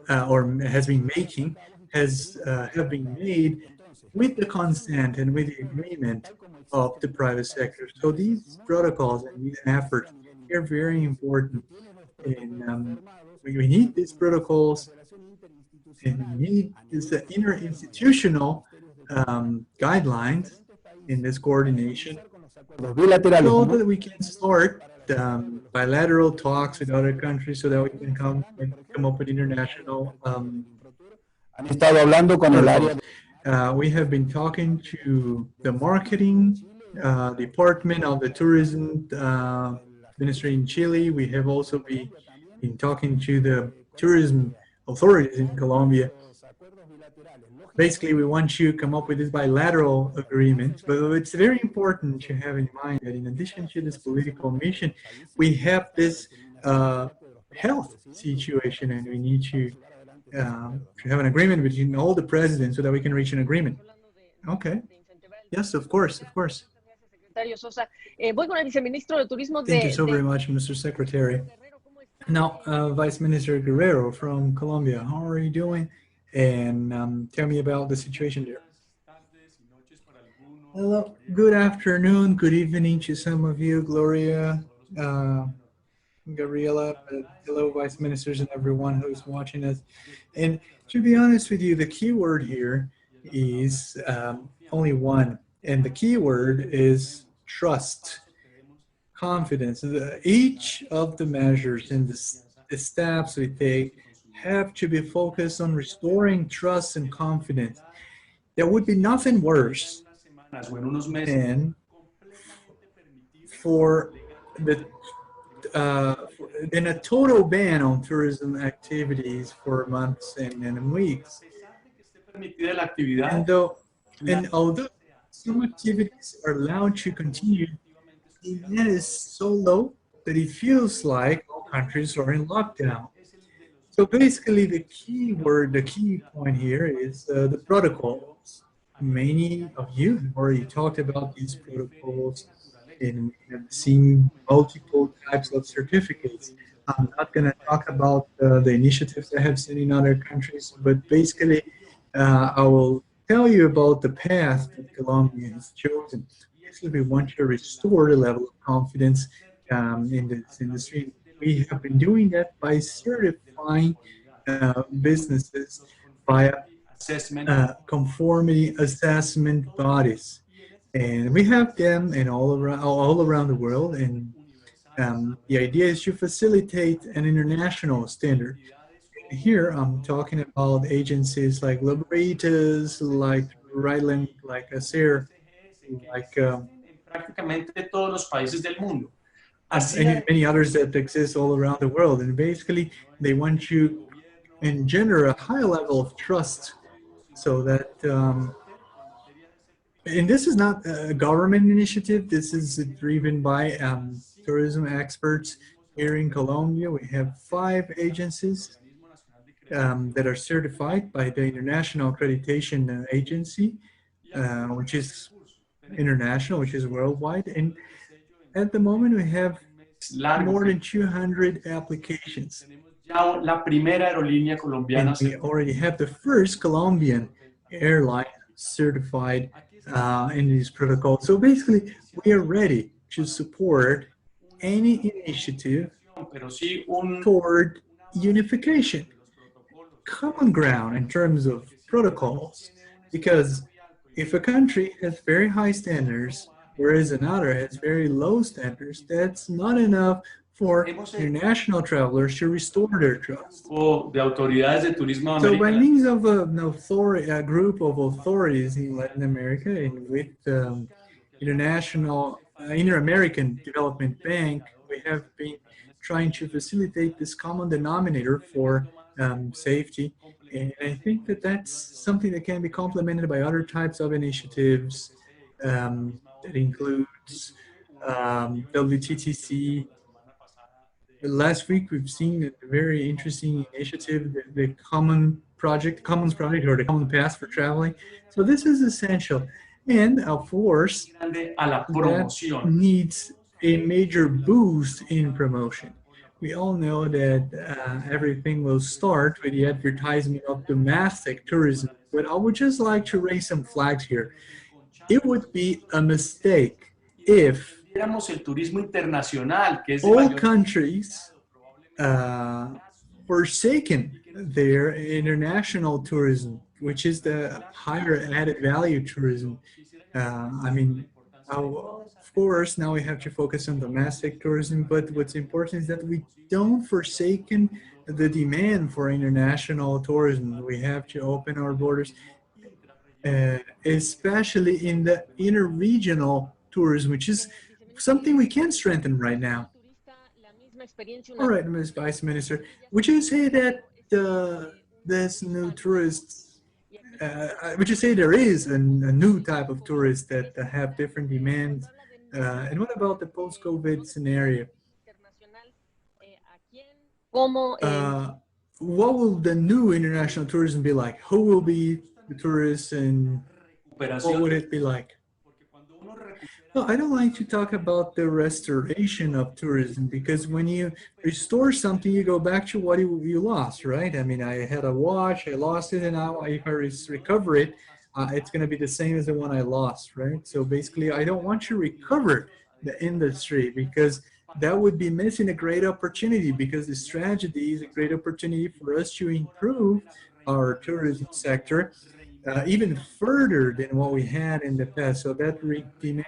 or has been making, have been made with the consent and with the agreement of the private sector. So these protocols and these efforts are very important, and we need these protocols, and we need this interinstitutional guidelines in this coordination, so that we can start bilateral talks with other countries, so that we can come up with international protocols. We have been talking to the marketing department of the tourism ministry in Chile. We have also been talking to the tourism authorities in Colombia. Basically, we want to come up with this bilateral agreement, but it's very important to have in mind that in addition to this political mission, we have this health situation, and we need to have an agreement between all the presidents so that we can reach an agreement. Okay. Yes, of course, of course. Thank you so very much, Mr. Secretary. Now, Vice Minister Guerrero from Colombia, how are you doing? And tell me about the situation there. Hello, good afternoon, good evening to some of you, Gloria, Gabriela, hello, Vice Ministers and everyone who's watching us. And to be honest with you, the key word here is only one, and the key word is trust, confidence. Each of the measures and the steps we take have to be focused on restoring trust and confidence. There would be nothing worse than for the then a total ban on tourism activities for months and weeks. And although some activities are allowed to continue, the demand is so low that it feels like all countries are in lockdown. So basically, the key word, the key point here is the protocols. Many of you have already talked about these protocols and have seen multiple types of certificates. I'm not going to talk about the initiatives I have seen in other countries, but basically, I will tell you about the path that Colombia has chosen. Basically, we want to restore the level of confidence in this industry. We have been doing that by certifying businesses via conformity assessment bodies, and we have them in all around the world. And the idea is to facilitate an international standard. Here, I'm talking about agencies like Liberitas, like Ryland, like ASER, like and many others that exist all around the world. And basically, they want to engender a high level of trust so that, and this is not a government initiative, this is driven by tourism experts here in Colombia. We have 5 agencies that are certified by the International Accreditation Agency, which is international, which is worldwide. And at the moment, we have more than 200 applications. And we already have the first Colombian airline certified in these protocols. So basically, we are ready to support any initiative toward unification, common ground in terms of protocols. Because if a country has very high standards, whereas another has very low standards, that's not enough for international travelers to restore their trust. So by means of a group of authorities in Latin America and with Inter-American Development Bank, we have been trying to facilitate this common denominator for safety. And I think that that's something that can be complemented by other types of initiatives that includes WTTC. Last week, we've seen a very interesting initiative, the Commons Project, or the Common Pass for Traveling. So this is essential. And of course, that needs a major boost in promotion. We all know that everything will start with the advertisement of domestic tourism, but I would just like to raise some flags here. It would be a mistake if all countries forsaken their international tourism, which is the higher added value tourism. I mean, of course, now we have to focus on domestic tourism, but what's important is that we don't forsaken the demand for international tourism. We have to open our borders, especially in the interregional tourism, which is something we can strengthen right now. All right, Ms. Vice Minister, would you say that this new tourists, would you say there is a new type of tourists that have different demands? And what about the post-COVID scenario? What will the new international tourism be like? Who will be the tourists and what would it be like? Well, I don't like to talk about the restoration of tourism, because when you restore something, you go back to what you lost, right? I mean, I had a watch, I lost it, and now if I recover it, it's going to be the same as the one I lost, right? So basically, I don't want to recover the industry, because that would be missing a great opportunity, because this tragedy is a great opportunity for us to improve our tourism sector even further than what we had in the past. So that demands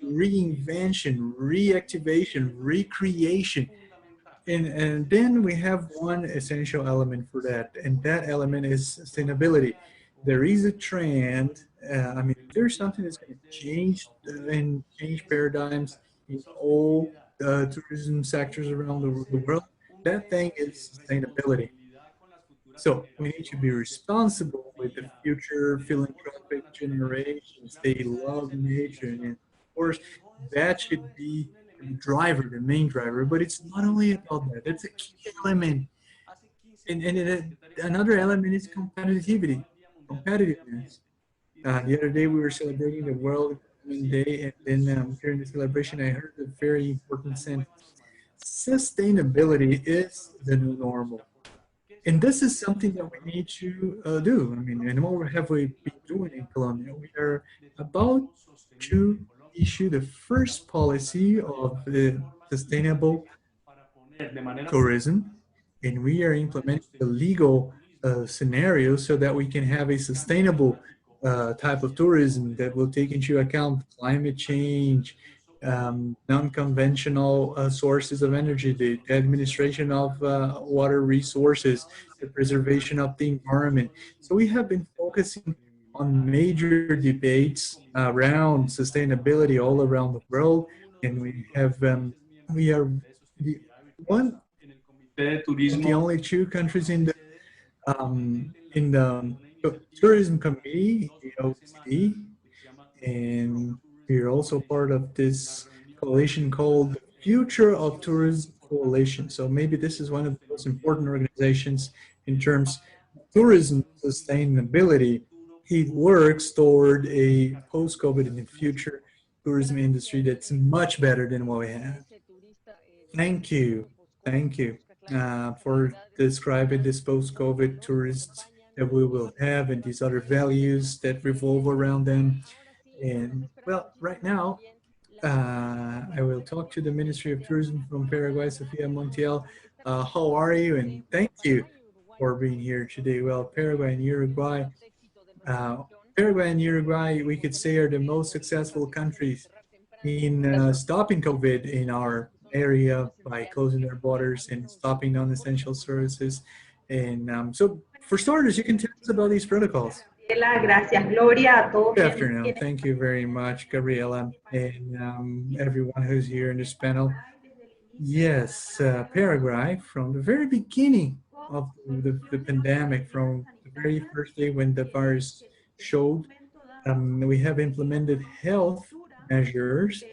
reinvention, reactivation, recreation. And then we have one essential element for that, and that element is sustainability. There is a trend, I mean, there's something that's going to change and change paradigms in all tourism sectors around the world, that thing is sustainability. So we need to be responsible with the future philanthropic generations. They love nature, and of course, that should be the driver, the main driver. But it's not only about that. That's a key element, another element is competitivity, competitiveness. The other day we were celebrating the World Economic Day, and then during the celebration, I heard a very important sentence: sustainability is the new normal. And this is something that we need to do. I mean, and what have we been doing in Colombia? We are about to issue the first policy of the sustainable tourism, and we are implementing the legal scenario so that we can have a sustainable type of tourism that will take into account climate change, non-conventional sources of energy, the administration of water resources, the preservation of the environment. So we have been focusing on major debates around sustainability all around the world, and we are the one the only two countries in the tourism committee, the OECD, and we're also part of this coalition called the Future of Tourism Coalition. So maybe this is one of the most important organizations in terms of tourism sustainability. It works toward a post-COVID in the future tourism industry that's much better than what we have. Thank you. Thank you for describing this post-COVID tourists that we will have and these other values that revolve around them. And well, right now, I will talk to the Ministry of Tourism from Paraguay, Sofia Montiel. How are you? And thank you for being here today. Well, Paraguay and Uruguay, we could say are the most successful countries in stopping COVID in our area by closing their borders and stopping non-essential services. And so for starters, you can tell us about these protocols. Gracias, Gloria, a todos. Good afternoon. Thank you very much, Gabriela, and everyone who's here in this panel. Yes, Paraguay, from the very beginning of the pandemic, from the very first day when the virus showed, we have implemented health measures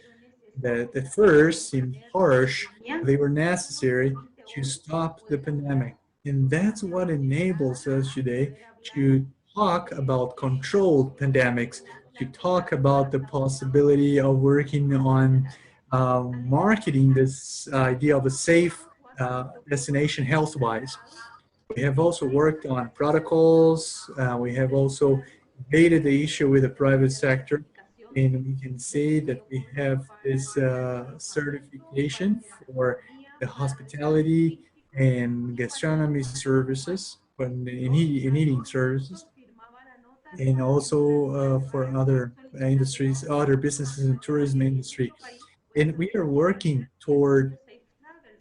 that at first seemed harsh. They were necessary to stop the pandemic. And that's what enables us today to talk about controlled pandemics, to talk about the possibility of working on marketing this idea of a safe destination health-wise. We have also worked on protocols. We have also debated the issue with the private sector. And we can say that we have this certification for the hospitality and gastronomy services, in eating services, and also for other industries, other businesses in the tourism industry. And we are working toward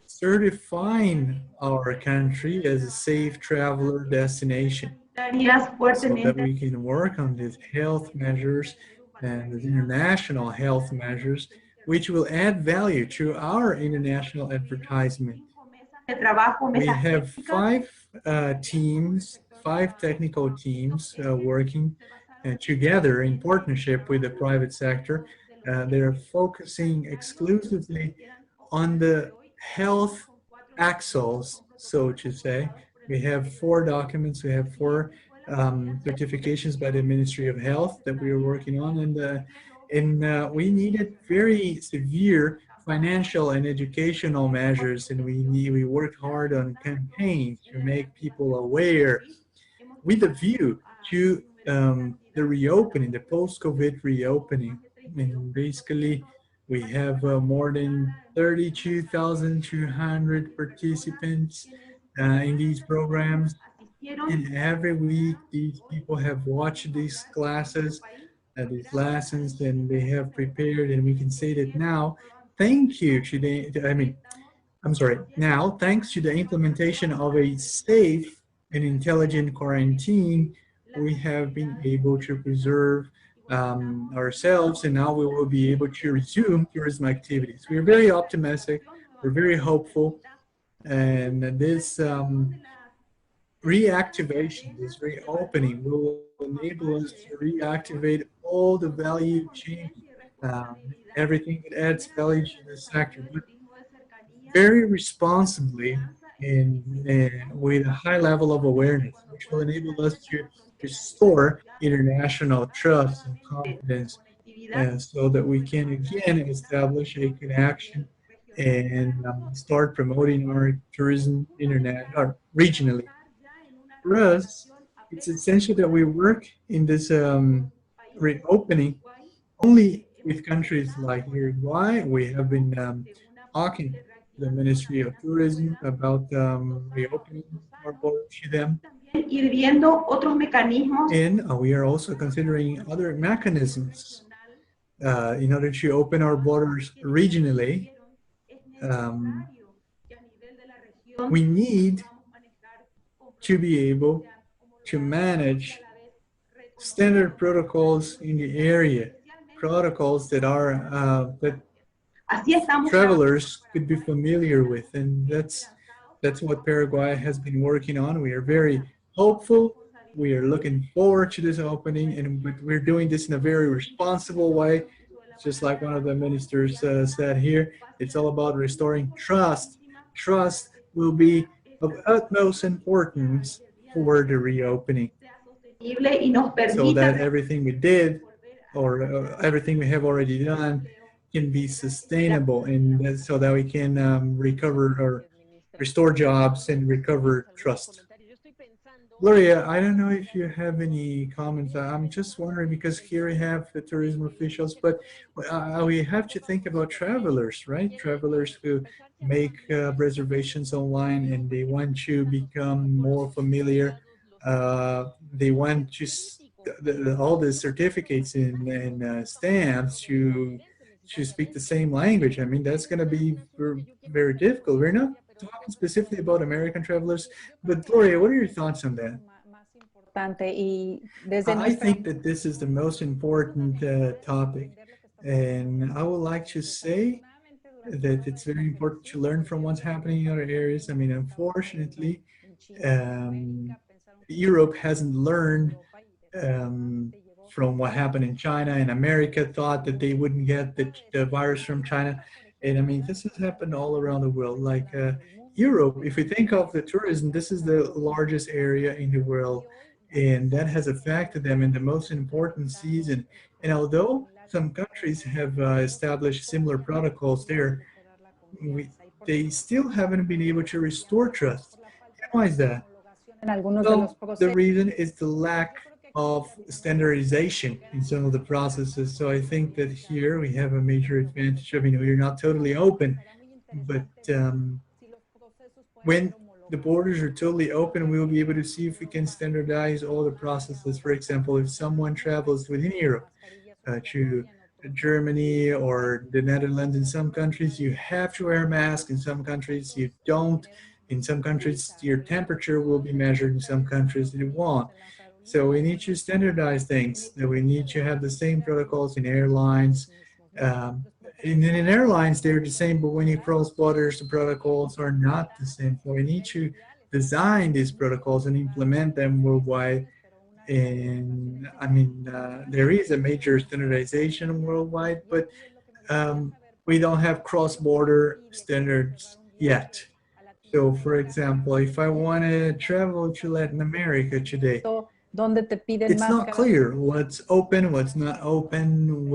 certifying our country as a safe traveler destination, so that we can work on these health measures and the international health measures, which will add value to our international advertisement. We have five technical teams working together in partnership with the private sector. They're focusing exclusively on the health axles, so to say. We have 4 documents, we have 4 certifications by the Ministry of Health that we are working on, and we needed very severe financial and educational measures, and we worked hard on campaigns to make people aware with a view to the reopening, the post-COVID reopening. And basically, we have more than 32,200 participants in these programs. And every week, these people have watched these classes, these lessons, and they have prepared, and we can say that now, thanks to the implementation of a safe and intelligent quarantine, we have been able to preserve ourselves, and now we will be able to resume tourism activities. We're very optimistic, we're very hopeful, and this reactivation, this reopening will enable us to reactivate all the value chain, everything that adds value to the sector, but very responsibly and with a high level of awareness, which will enable us to restore international trust and confidence, so that we can again establish a connection and start promoting our tourism internet or regionally. For us, it's essential that we work in this reopening only with countries like Uruguay. We have been talking to the Ministry of Tourism about reopening our borders to them. Ir viendo otros mecanismos And we are also considering other mechanisms in order to open our borders regionally. We need to be able to manage standard protocols in the area, protocols that are that Así estamos travelers could be familiar with, and that's what Paraguay has been working on. We are very hopeful. We are looking forward to this opening, and we're doing this in a very responsible way. Just like one of the ministers said here, it's all about restoring trust. Trust will be of utmost importance for the reopening, sostenible y nos so that permita everything we did or everything we have already done can be sustainable, and so that we can recover or restore jobs and recover trust. Gloria, I don't know if you have any comments. I'm just wondering, because here we have the tourism officials, but we have to think about travelers, right? Travelers who make reservations online and they want to become more familiar. They want to all the certificates and stamps to speak the same language. I mean, that's going to be very difficult. We're not talking specifically about American travelers, but Gloria, what are your thoughts on that? I think that this is the most important topic, and I would like to say that it's very important to learn from what's happening in other areas. I mean, unfortunately, Europe hasn't learned from what happened in China, and America thought that they wouldn't get the virus from China. And I mean, this has happened all around the world. Like Europe, if we think of the tourism, this is the largest area in the world, and that has affected them in the most important season. And although some countries have established similar protocols there, they still haven't been able to restore trust. Why is that? Well, the reason is the lack of standardization in some of the processes. So I think that here we have a major advantage. I mean, we're not totally open, but when the borders are totally open, we will be able to see if we can standardize all the processes. For example, if someone travels within Europe to Germany or the Netherlands, in some countries you have to wear a mask, in some countries you don't. In some countries your temperature will be measured, in some countries it won't. So we need to standardize things. We need to have the same protocols in airlines. In airlines, they're the same, but when you cross borders, the protocols are not the same. So we need to design these protocols and implement them worldwide. And I mean, there is a major standardization worldwide, but we don't have cross-border standards yet. So, for example, if I want to travel to Latin America today, it's not clear what's open, what's not open,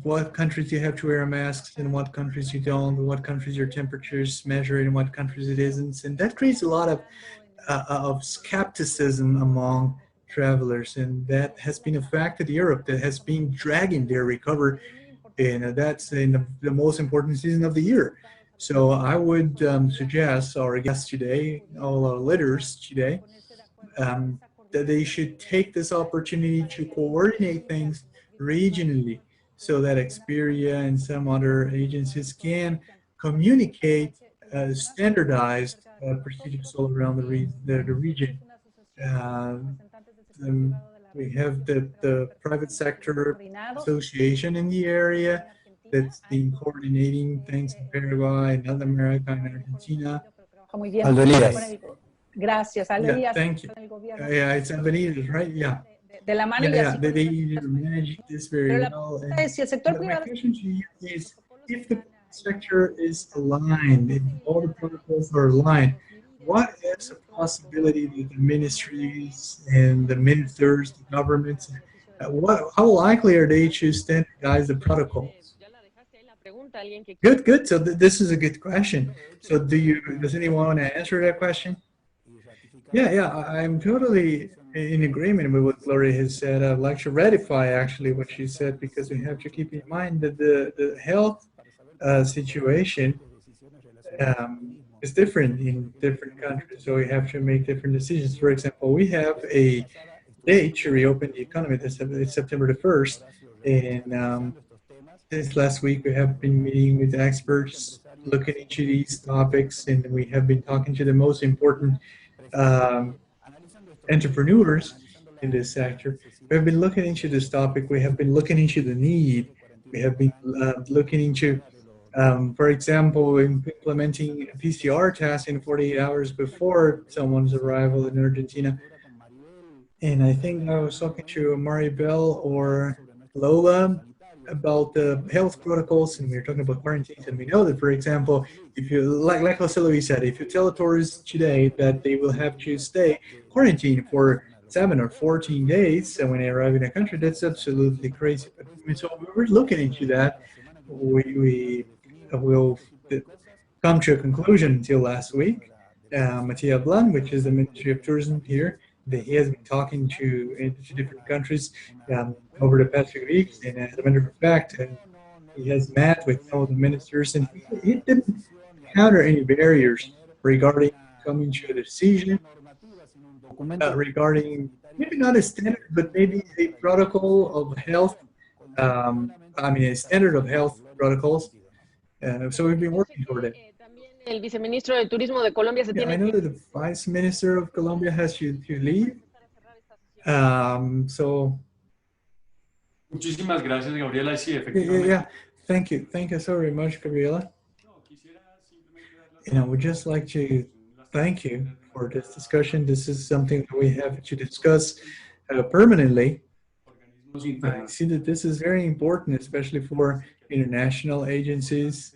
what countries you have to wear masks and what countries you don't, what countries your temperature is measured and what countries it isn't. And that creates a lot of skepticism among travelers, and that has been affected Europe, that has been dragging their recovery, and that's in the most important season of the year. So I would suggest our guests today, all our leaders today, that they should take this opportunity to coordinate things regionally, so that Expedia and some other agencies can communicate standardized procedures all around the region. We have the private sector association in the area that's been coordinating things in Paraguay, in Latin America, and Argentina. Muy bien. Aldo Elías. Gracias, Aldo Yeah, Elías. thank you. Con el gobierno. Yeah, it's Avenidas, right? Yeah. De la mano y Yeah, así. they manage this very Pero la well. pregunta es si el sector My privado question to you is, if the sector is aligned, if all the protocols are aligned, what is a possibility that the ministries and the ministers, the governments, how likely are they to standardize the protocols? Good, good. So this is a good question. So does anyone want to answer that question? Yeah, I'm totally in agreement with what Gloria has said. I'd like to ratify actually what she said, because we have to keep in mind that the health situation is different in different countries. So we have to make different decisions. For example, we have a date to reopen the economy. It's September the 1st. And this last week, we have been meeting with experts looking into these topics, and we have been talking to the most important entrepreneurs in this sector. We have been looking into this topic. We have been looking into the need. We have been looking into, for example, implementing a PCR testing 48 hours before someone's arrival in Argentina. And I think I was talking to Maribel or Lola about the health protocols, and we were talking about quarantines, and we know that, for example, if you, like Jose Luis said, if you tell tourists today that they will have to stay quarantined for 7 or 14 days when they arrive in a country, that's absolutely crazy. But, so we're looking into that. We will come to a conclusion until last week. Mattia Blan, which is the Ministry of Tourism here, he has been talking to different countries over the past few weeks, and as a matter of fact, he has met with some of the ministers, and he didn't encounter any barriers regarding coming to a decision regarding maybe not a standard, but maybe a protocol of health. A standard of health protocols. So we've been working toward it. El viceministro de Turismo de Colombia se Yeah, I tiene know that the vice minister of Colombia has to leave. So Muchísimas gracias, Gabriela. Sí, efectivamente. yeah, thank you so very much, Gabriela. And I would just like to thank you for this discussion. This is something that we have to discuss permanently. I see that this is very important, especially for international agencies.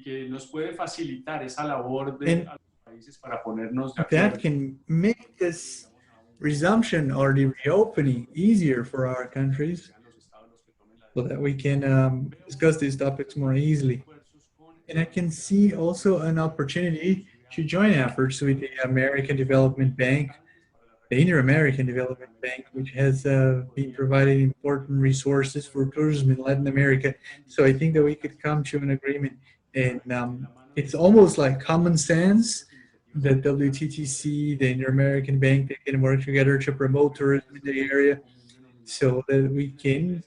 Que nos puede facilitar esa labor de los países para ponernos de acuerdo. That can make this resumption or the reopening easier for our countries, so that we can discuss these topics more easily. And I can see also an opportunity to join efforts with the American Development Bank, the Inter-American Development Bank, which has been providing important resources for tourism in Latin America. So I think that we could come to an agreement. And it's almost like common sense that WTTC, the Inter-American Bank, they can work together to promote tourism in the area, so that we can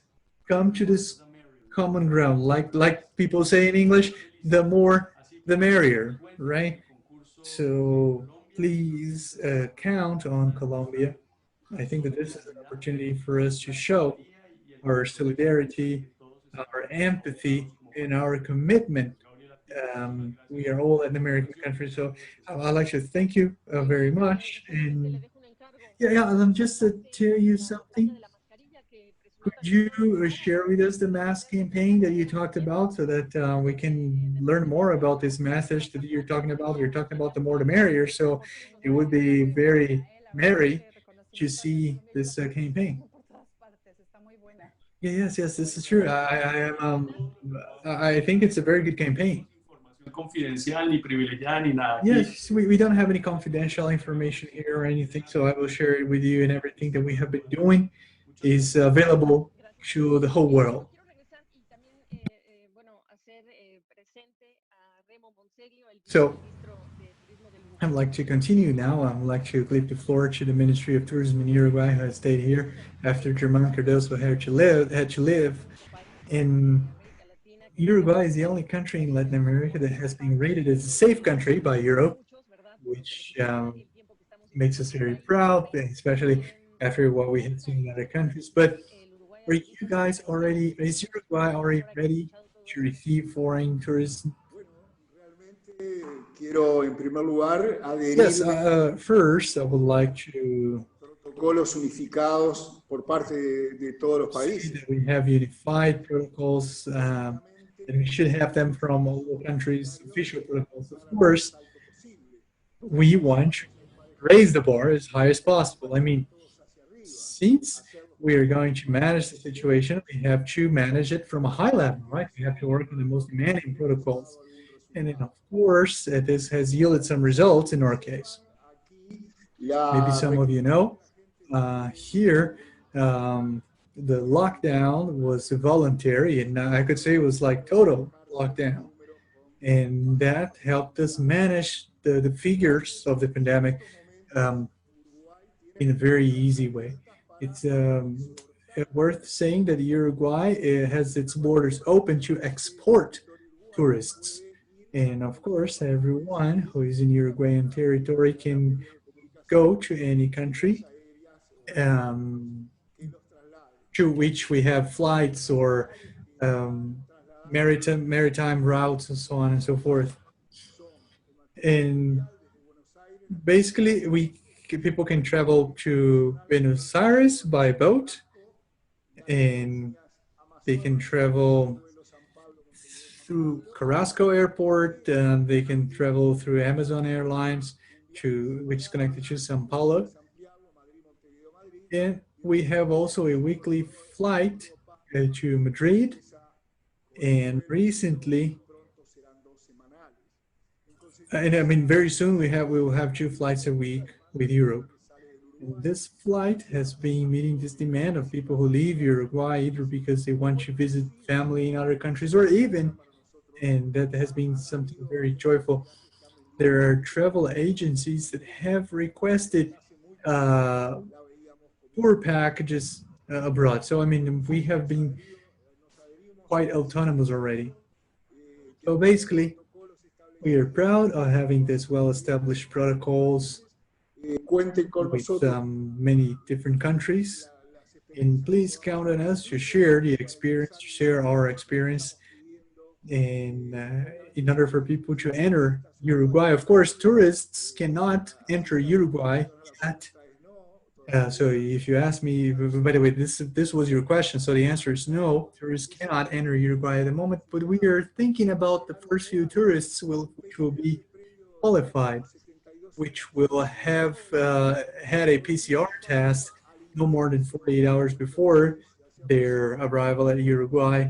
come to this common ground. Like people say in English, the more, the merrier, right? So please count on Colombia. I think that this is an opportunity for us to show our solidarity, our empathy, and our commitment. We are all Latin American countries, so I'd like to thank you very much. And just to tell you something, could you share with us the mask campaign that you talked about, so that we can learn more about this message that you're talking about? You're talking about the more the merrier, so it would be very merry to see this campaign. Yes, this is true. I think it's a very good campaign. Confidencial ni privilegiada ni nada. Yes, we don't have any confidential information here or anything, so I will share it with you, and everything that we have been doing is available to the whole world. So I'd like to continue now. I'd like to leave the floor to the Ministry of Tourism in Uruguay, who has stayed here after Germán Cardoso had to live. And Uruguay is the only country in Latin America that has been rated as a safe country by Europe, which makes us very proud, especially after what we have seen in other countries. But are you guys already, is Uruguay already ready to receive foreign tourists? Quiero, en primer lugar, adherir Yes, first I would like to protocolos unificados por parte de todos los say países. that we have unified protocols, and we should have them from all the countries, official protocols. Of course, we want to raise the bar as high as possible. I mean, since we are going to manage the situation, we have to manage it from a high level, right? We have to work on the most demanding protocols. And then, of course, this has yielded some results in our case. Maybe some of you know, here, the lockdown was voluntary, and I could say it was like total lockdown. And that helped us manage the figures of the pandemic in a very easy way. It's worth saying that Uruguay has its borders open to export tourists. And of course, everyone who is in Uruguayan territory can go to any country to which we have flights or maritime routes and so on and so forth. And basically, people can travel to Buenos Aires by boat, and they can travel through Carrasco Airport, and they can travel through Amazon Airlines, which is connected to Sao Paulo. And we have also a weekly flight to Madrid, and recently, and I mean very soon we will have 2 flights a week with Europe. And this flight has been meeting this demand of people who leave Uruguay either because they want to visit family in other countries or even, and that has been something very joyful, there are travel agencies that have requested tour packages abroad. So, I mean, we have been quite autonomous already. So basically, we are proud of having this well-established protocols with many different countries. And please count on us to share the experience, to share our experience. And in order for people to enter Uruguay, of course, tourists cannot enter Uruguay yet. So if you ask me, by the way, this was your question, so the answer is no, tourists cannot enter Uruguay at the moment, but we are thinking about the first few tourists which will be qualified, which will have had a PCR test no more than 48 hours before their arrival at Uruguay.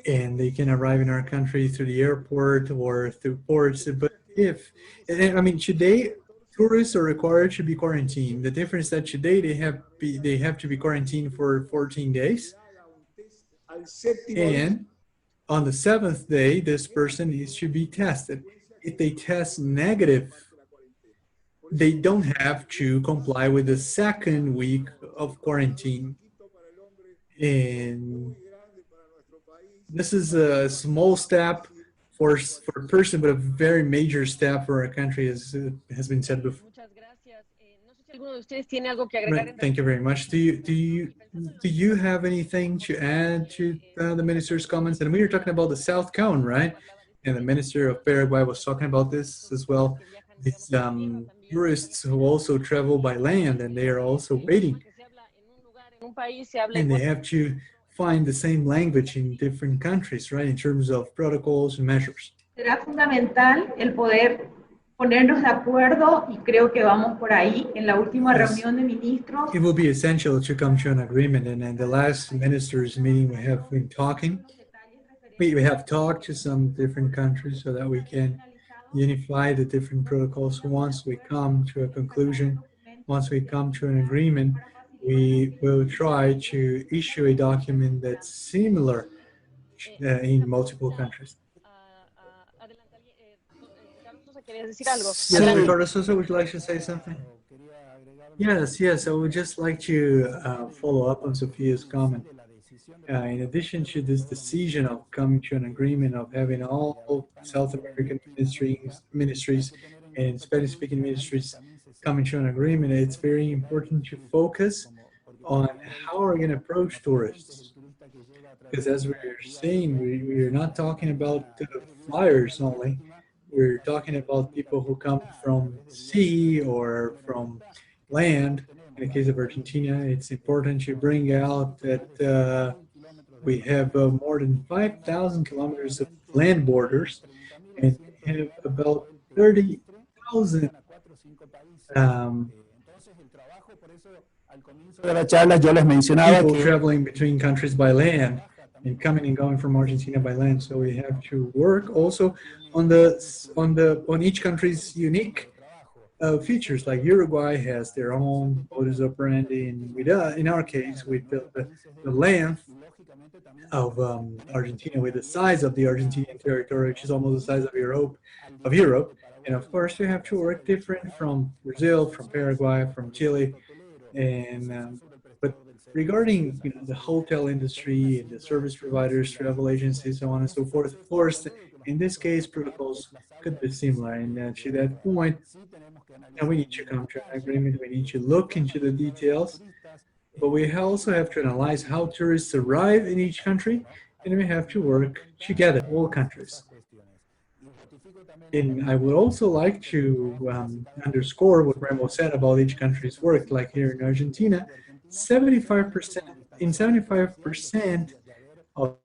And they can arrive in our country through the airport or through ports. But today, tourists are required to be quarantined. The difference is that today they have to be quarantined for 14 days. And on the 7th day, this person needs to be tested. If they test negative, they don't have to comply with the 2nd week of quarantine. And this is a small step for a person, but a very major step for our country, as has been said before. Right, thank you very much. Do you have anything to add to the minister's comments? And we were talking about the South Cone, right? And the minister of Paraguay was talking about this as well. These tourists who also travel by land, and they are also waiting, and they have to find the same language in different countries, right, in terms of protocols and measures. Será fundamental el poder ponernos de acuerdo, y creo que vamos por ahí, en la última reunión de ministros. It will be essential to come to an agreement, and in the last ministers' meeting we have been talking. We have talked to some different countries so that we can unify the different protocols. Once we come to a conclusion, once we come to an agreement, we will try to issue a document that's similar in multiple countries. Yes, Ricardo Sosa, would you like to say something? Yes, I would just like to follow up on Sophia's comment. In addition to this decision of coming to an agreement of having all South American ministries and Spanish-speaking ministries coming to an agreement, it's very important to focus on how we're going to approach tourists. Because as we're saying, we're not talking about flyers only. We're talking about people who come from sea or from land. In the case of Argentina, it's important to bring out that we have more than 5,000 kilometers of land borders and have about 30,000 people traveling between countries by land and coming and going from Argentina by land. So we have to work also on each country's unique features. Like Uruguay has their own modus operandi, and in our case, with the length of Argentina, with the size of the Argentinian territory, which is almost the size of Europe, and of course, you have to work different from Brazil, from Paraguay, from Chile, and but regarding the hotel industry and the service providers, travel agencies, so on and so forth, of course, in this case, protocols could be similar. And to that point, we need to come to an agreement. We need to look into the details, but we also have to analyze how tourists arrive in each country, and we have to work together, all countries. And I would also like to underscore what Remo said about each country's work. Like here in Argentina, 75% of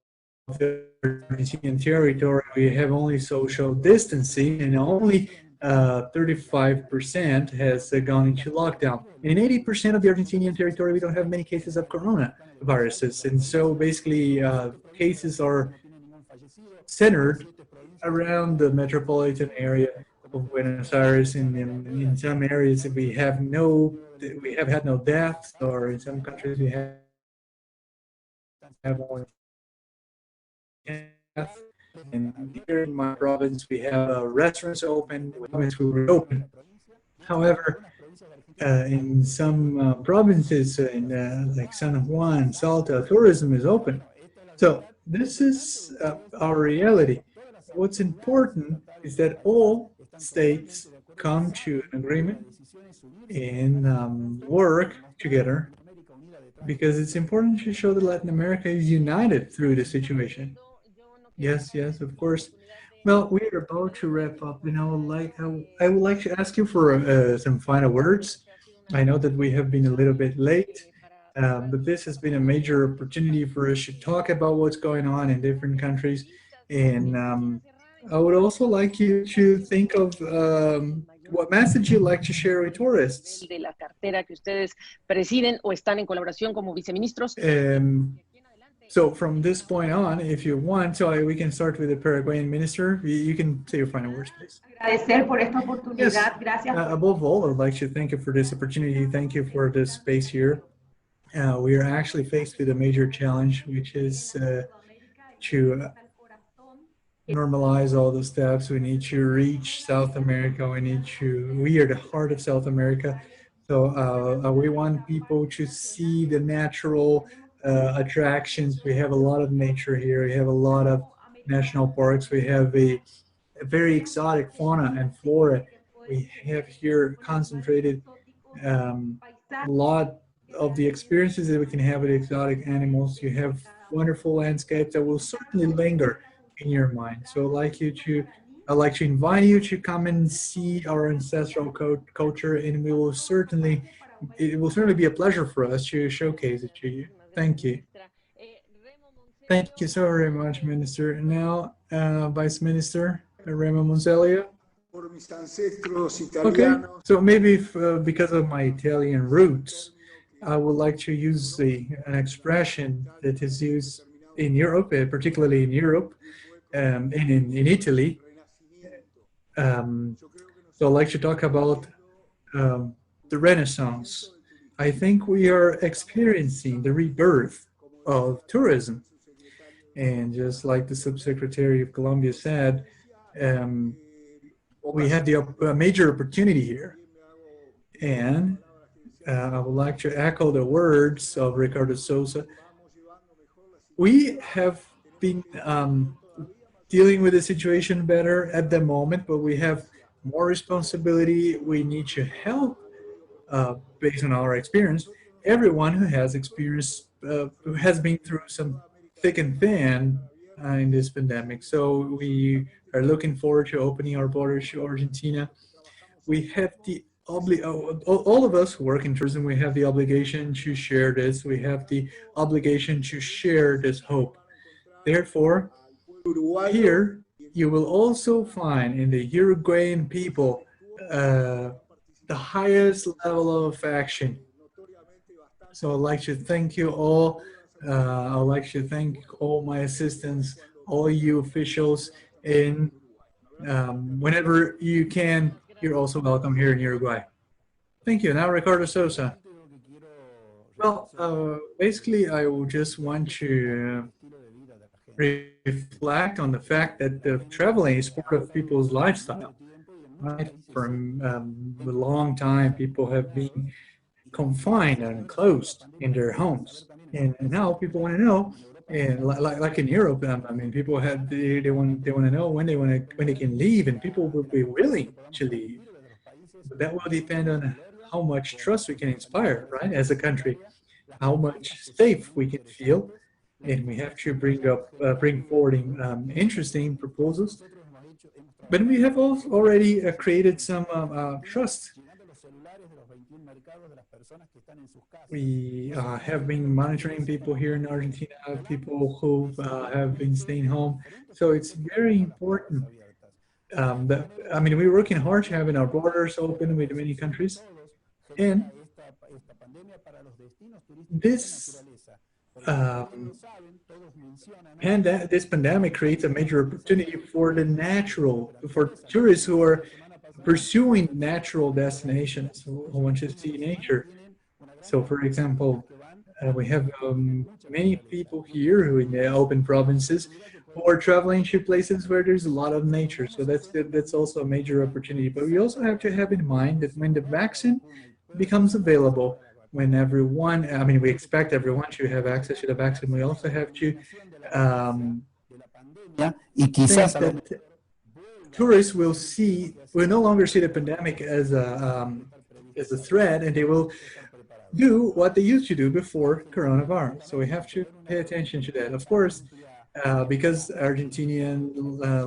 the Argentinian territory, we have only social distancing, and only 35% has gone into lockdown. And in 80% of the Argentinian territory, we don't have many cases of coronaviruses. And so basically, cases are centered around the metropolitan area of Buenos Aires. And in some areas, we have had no deaths, or in some countries we have only deaths. And here in my province, we have restaurants open, we were open. However, in some provinces, like San Juan, Salta, tourism is open. So this is our reality. What's important is that all states come to an agreement and work together, because it's important to show that Latin America is united through the situation. Yes, of course. Well, we're about to wrap up, and I would like to ask you for some final words. I know that we have been a little bit late, but this has been a major opportunity for us to talk about what's going on in different countries. And I would also like you to think of what message you'd like to share with tourists. De la cartera que ustedes presiden o están en colaboración como viceministros. So from this point on, if you want, we can start with the Paraguayan minister. You can say your final words, please. Agradecer por esta oportunidad. Yes. Gracias. Above all, I'd like to thank you for this opportunity. Thank you for this space here. We are actually faced with a major challenge, which is to normalize all the steps. We need to reach South America. We are the heart of South America. So we want people to see the natural attractions. We have a lot of nature here. We have a lot of national parks. We have a very exotic fauna and flora. We have here concentrated a lot of the experiences that we can have with exotic animals. You have wonderful landscapes that will certainly linger in your mind. So I'd like to invite you to come and see our ancestral culture, and it will certainly be a pleasure for us to showcase it to you. Thank you. Thank you so very much, Minister. And now, Vice Minister Remo Monzelia. Okay, so maybe because of my Italian roots, I would like to use an expression that is used in Europe, particularly in Europe, and in Italy. So I'd like to talk about the Renaissance. I think we are experiencing the rebirth of tourism. And just like the Subsecretary of Colombia said, we had a major opportunity here. And I would like to echo the words of Ricardo Sousa. We have been dealing with the situation better at the moment, but we have more responsibility. We need to help based on our experience, everyone who has experienced, who has been through some thick and thin in this pandemic. So we are looking forward to opening our borders to Argentina. We have the all of us who work in tourism, we have the obligation to share this. We have the obligation to share this hope. Therefore, here you will also find in the Uruguayan people the highest level of affection. So I'd like to thank you all. I'd like to thank all my assistants, all you officials, and whenever you can, you're also welcome here in Uruguay. Thank you. Now, Ricardo Sosa. Well, basically, I will just want to reflect on the fact that the traveling is part of people's lifestyle. Right? For a long time, people have been confined and closed in their homes, and now people want to know. And like in Europe, I mean, people have they want to know when they can leave, and people will be willing to leave. But that will depend on how much trust we can inspire, right? As a country, how much safe we can feel, and we have to bring forward interesting proposals. But we have also already created some trust. We have been monitoring people here in Argentina, people who have been staying home. So it's very important that, I mean, we're working hard to having our borders open with many countries. And this this pandemic creates a major opportunity for for tourists who are pursuing natural destinations, who want to see nature. So, for example, we have many people here who in the open provinces who are traveling to places where there's a lot of nature. So that's also a major opportunity. But we also have to have in mind that when the vaccine becomes available, when everyone, I mean, we expect everyone to have access to the vaccine, we also have to think that tourists will no longer see the pandemic as a threat, and they will do what they used to do before coronavirus. So we have to pay attention to that. Of course, because Argentinian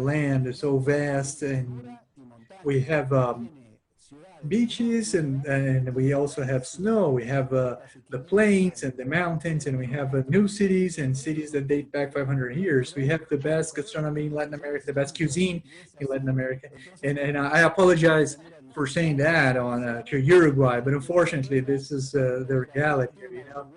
land is so vast, and we have beaches, and we also have snow, we have the plains and the mountains, and we have new cities and cities that date back 500 years. We have the best gastronomy in Latin America, the best cuisine in Latin America. And I apologize for saying that to Uruguay, but unfortunately this is the reality, you know.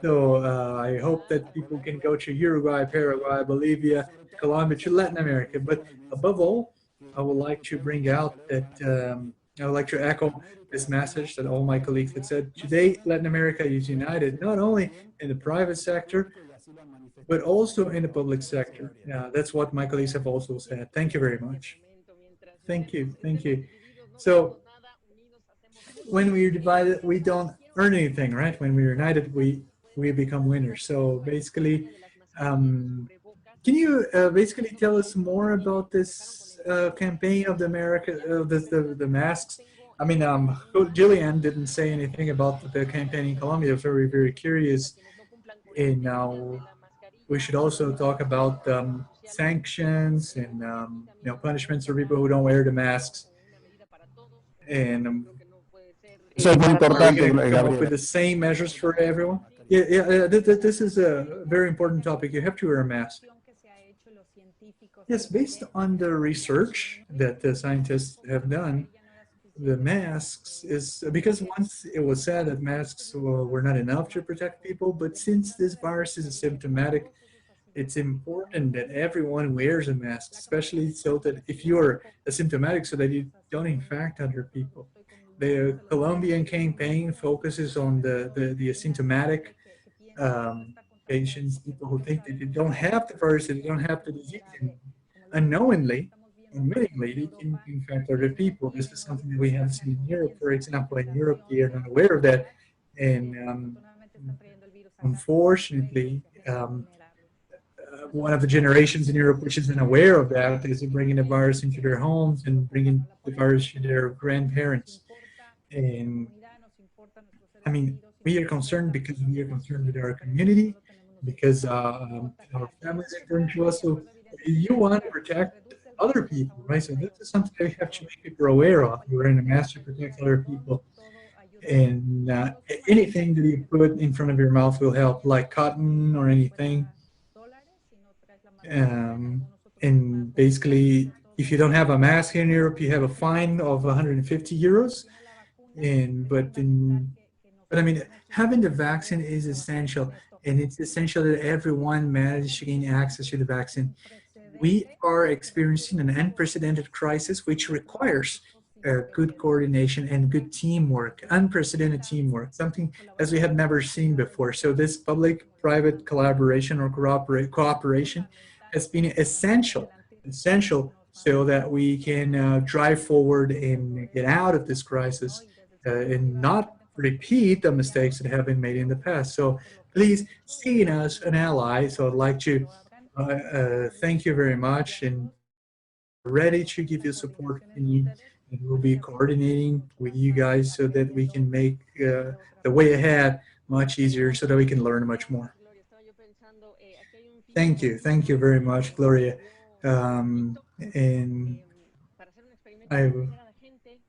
So I hope that people can go to Uruguay, Paraguay, Bolivia, Colombia, to Latin America. But above all, I would like to bring out that I would like to echo this message that all my colleagues had said. Today, Latin America is united, not only in the private sector, but also in the public sector. That's what my colleagues have also said. Thank you very much. Thank you. Thank you. So when we're divided, we don't earn anything, right? When we're united, we become winners. So basically, can you basically tell us more about this campaign of the masks? I mean, Jillian didn't say anything about the campaign in Colombia. Very, very curious. And now we should also talk about sanctions and punishments for people who don't wear the masks. And eso es muy importante, come up with the same measures for everyone. Yeah. This is a very important topic. You have to wear a mask. Yes, based on the research that the scientists have done, the masks is because once it was said that masks were not enough to protect people, but since this virus is asymptomatic, it's important that everyone wears a mask, especially so that if you're asymptomatic, so that you don't infect other people. The Colombian campaign focuses on the asymptomatic patients, people who think that they don't have the virus, that they don't have the disease, and unknowingly, unwittingly, they can infect other people. This is something that we have seen in Europe, for example. In Europe, they are not aware of that, and unfortunately, one of the generations in Europe which isn't aware of that is bringing the virus into their homes and bringing the virus to their grandparents. And I mean, we are concerned because we are concerned with our community, because our families are important to us. So you want to protect other people, right? So this is something that we have to make people aware of. We're in a mask to protect other people. And anything that you put in front of your mouth will help, like cotton or anything. And basically, if you don't have a mask here in Europe, you have a fine of 150 euros. But I mean, having the vaccine is essential, and it's essential that everyone manages to gain access to the vaccine. We are experiencing an unprecedented crisis, which requires good coordination and good teamwork, unprecedented teamwork, something as we have never seen before. So this public-private collaboration or cooperation has been essential so that we can drive forward and get out of this crisis and not repeat the mistakes that have been made in the past. So please see in us an ally. So I'd like to thank you very much, and ready to give you support if you need. And we'll be coordinating with you guys so that we can make the way ahead much easier, so that we can learn much more. Thank you very much, Gloria. And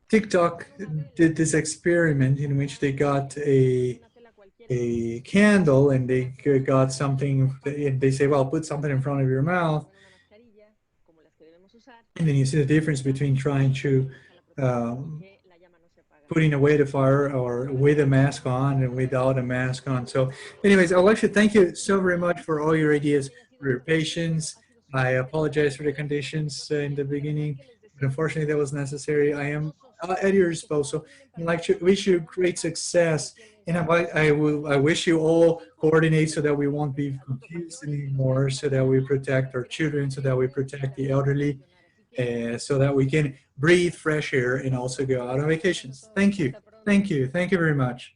TikTok did this experiment in which they got a candle and they got something, and they say, well, put something in front of your mouth, and then you see the difference between trying to putting away the fire or with a mask on and without a mask on. So anyways, I'd like to thank you so very much for all your ideas, for your patience. I apologize for the conditions in the beginning, but unfortunately that was necessary. I am at your disposal. I'd like to wish you great success, and I wish you all coordinate so that we won't be confused anymore, so that we protect our children, so that we protect the elderly, so that we can breathe fresh air and also go out on vacations. Thank you very much.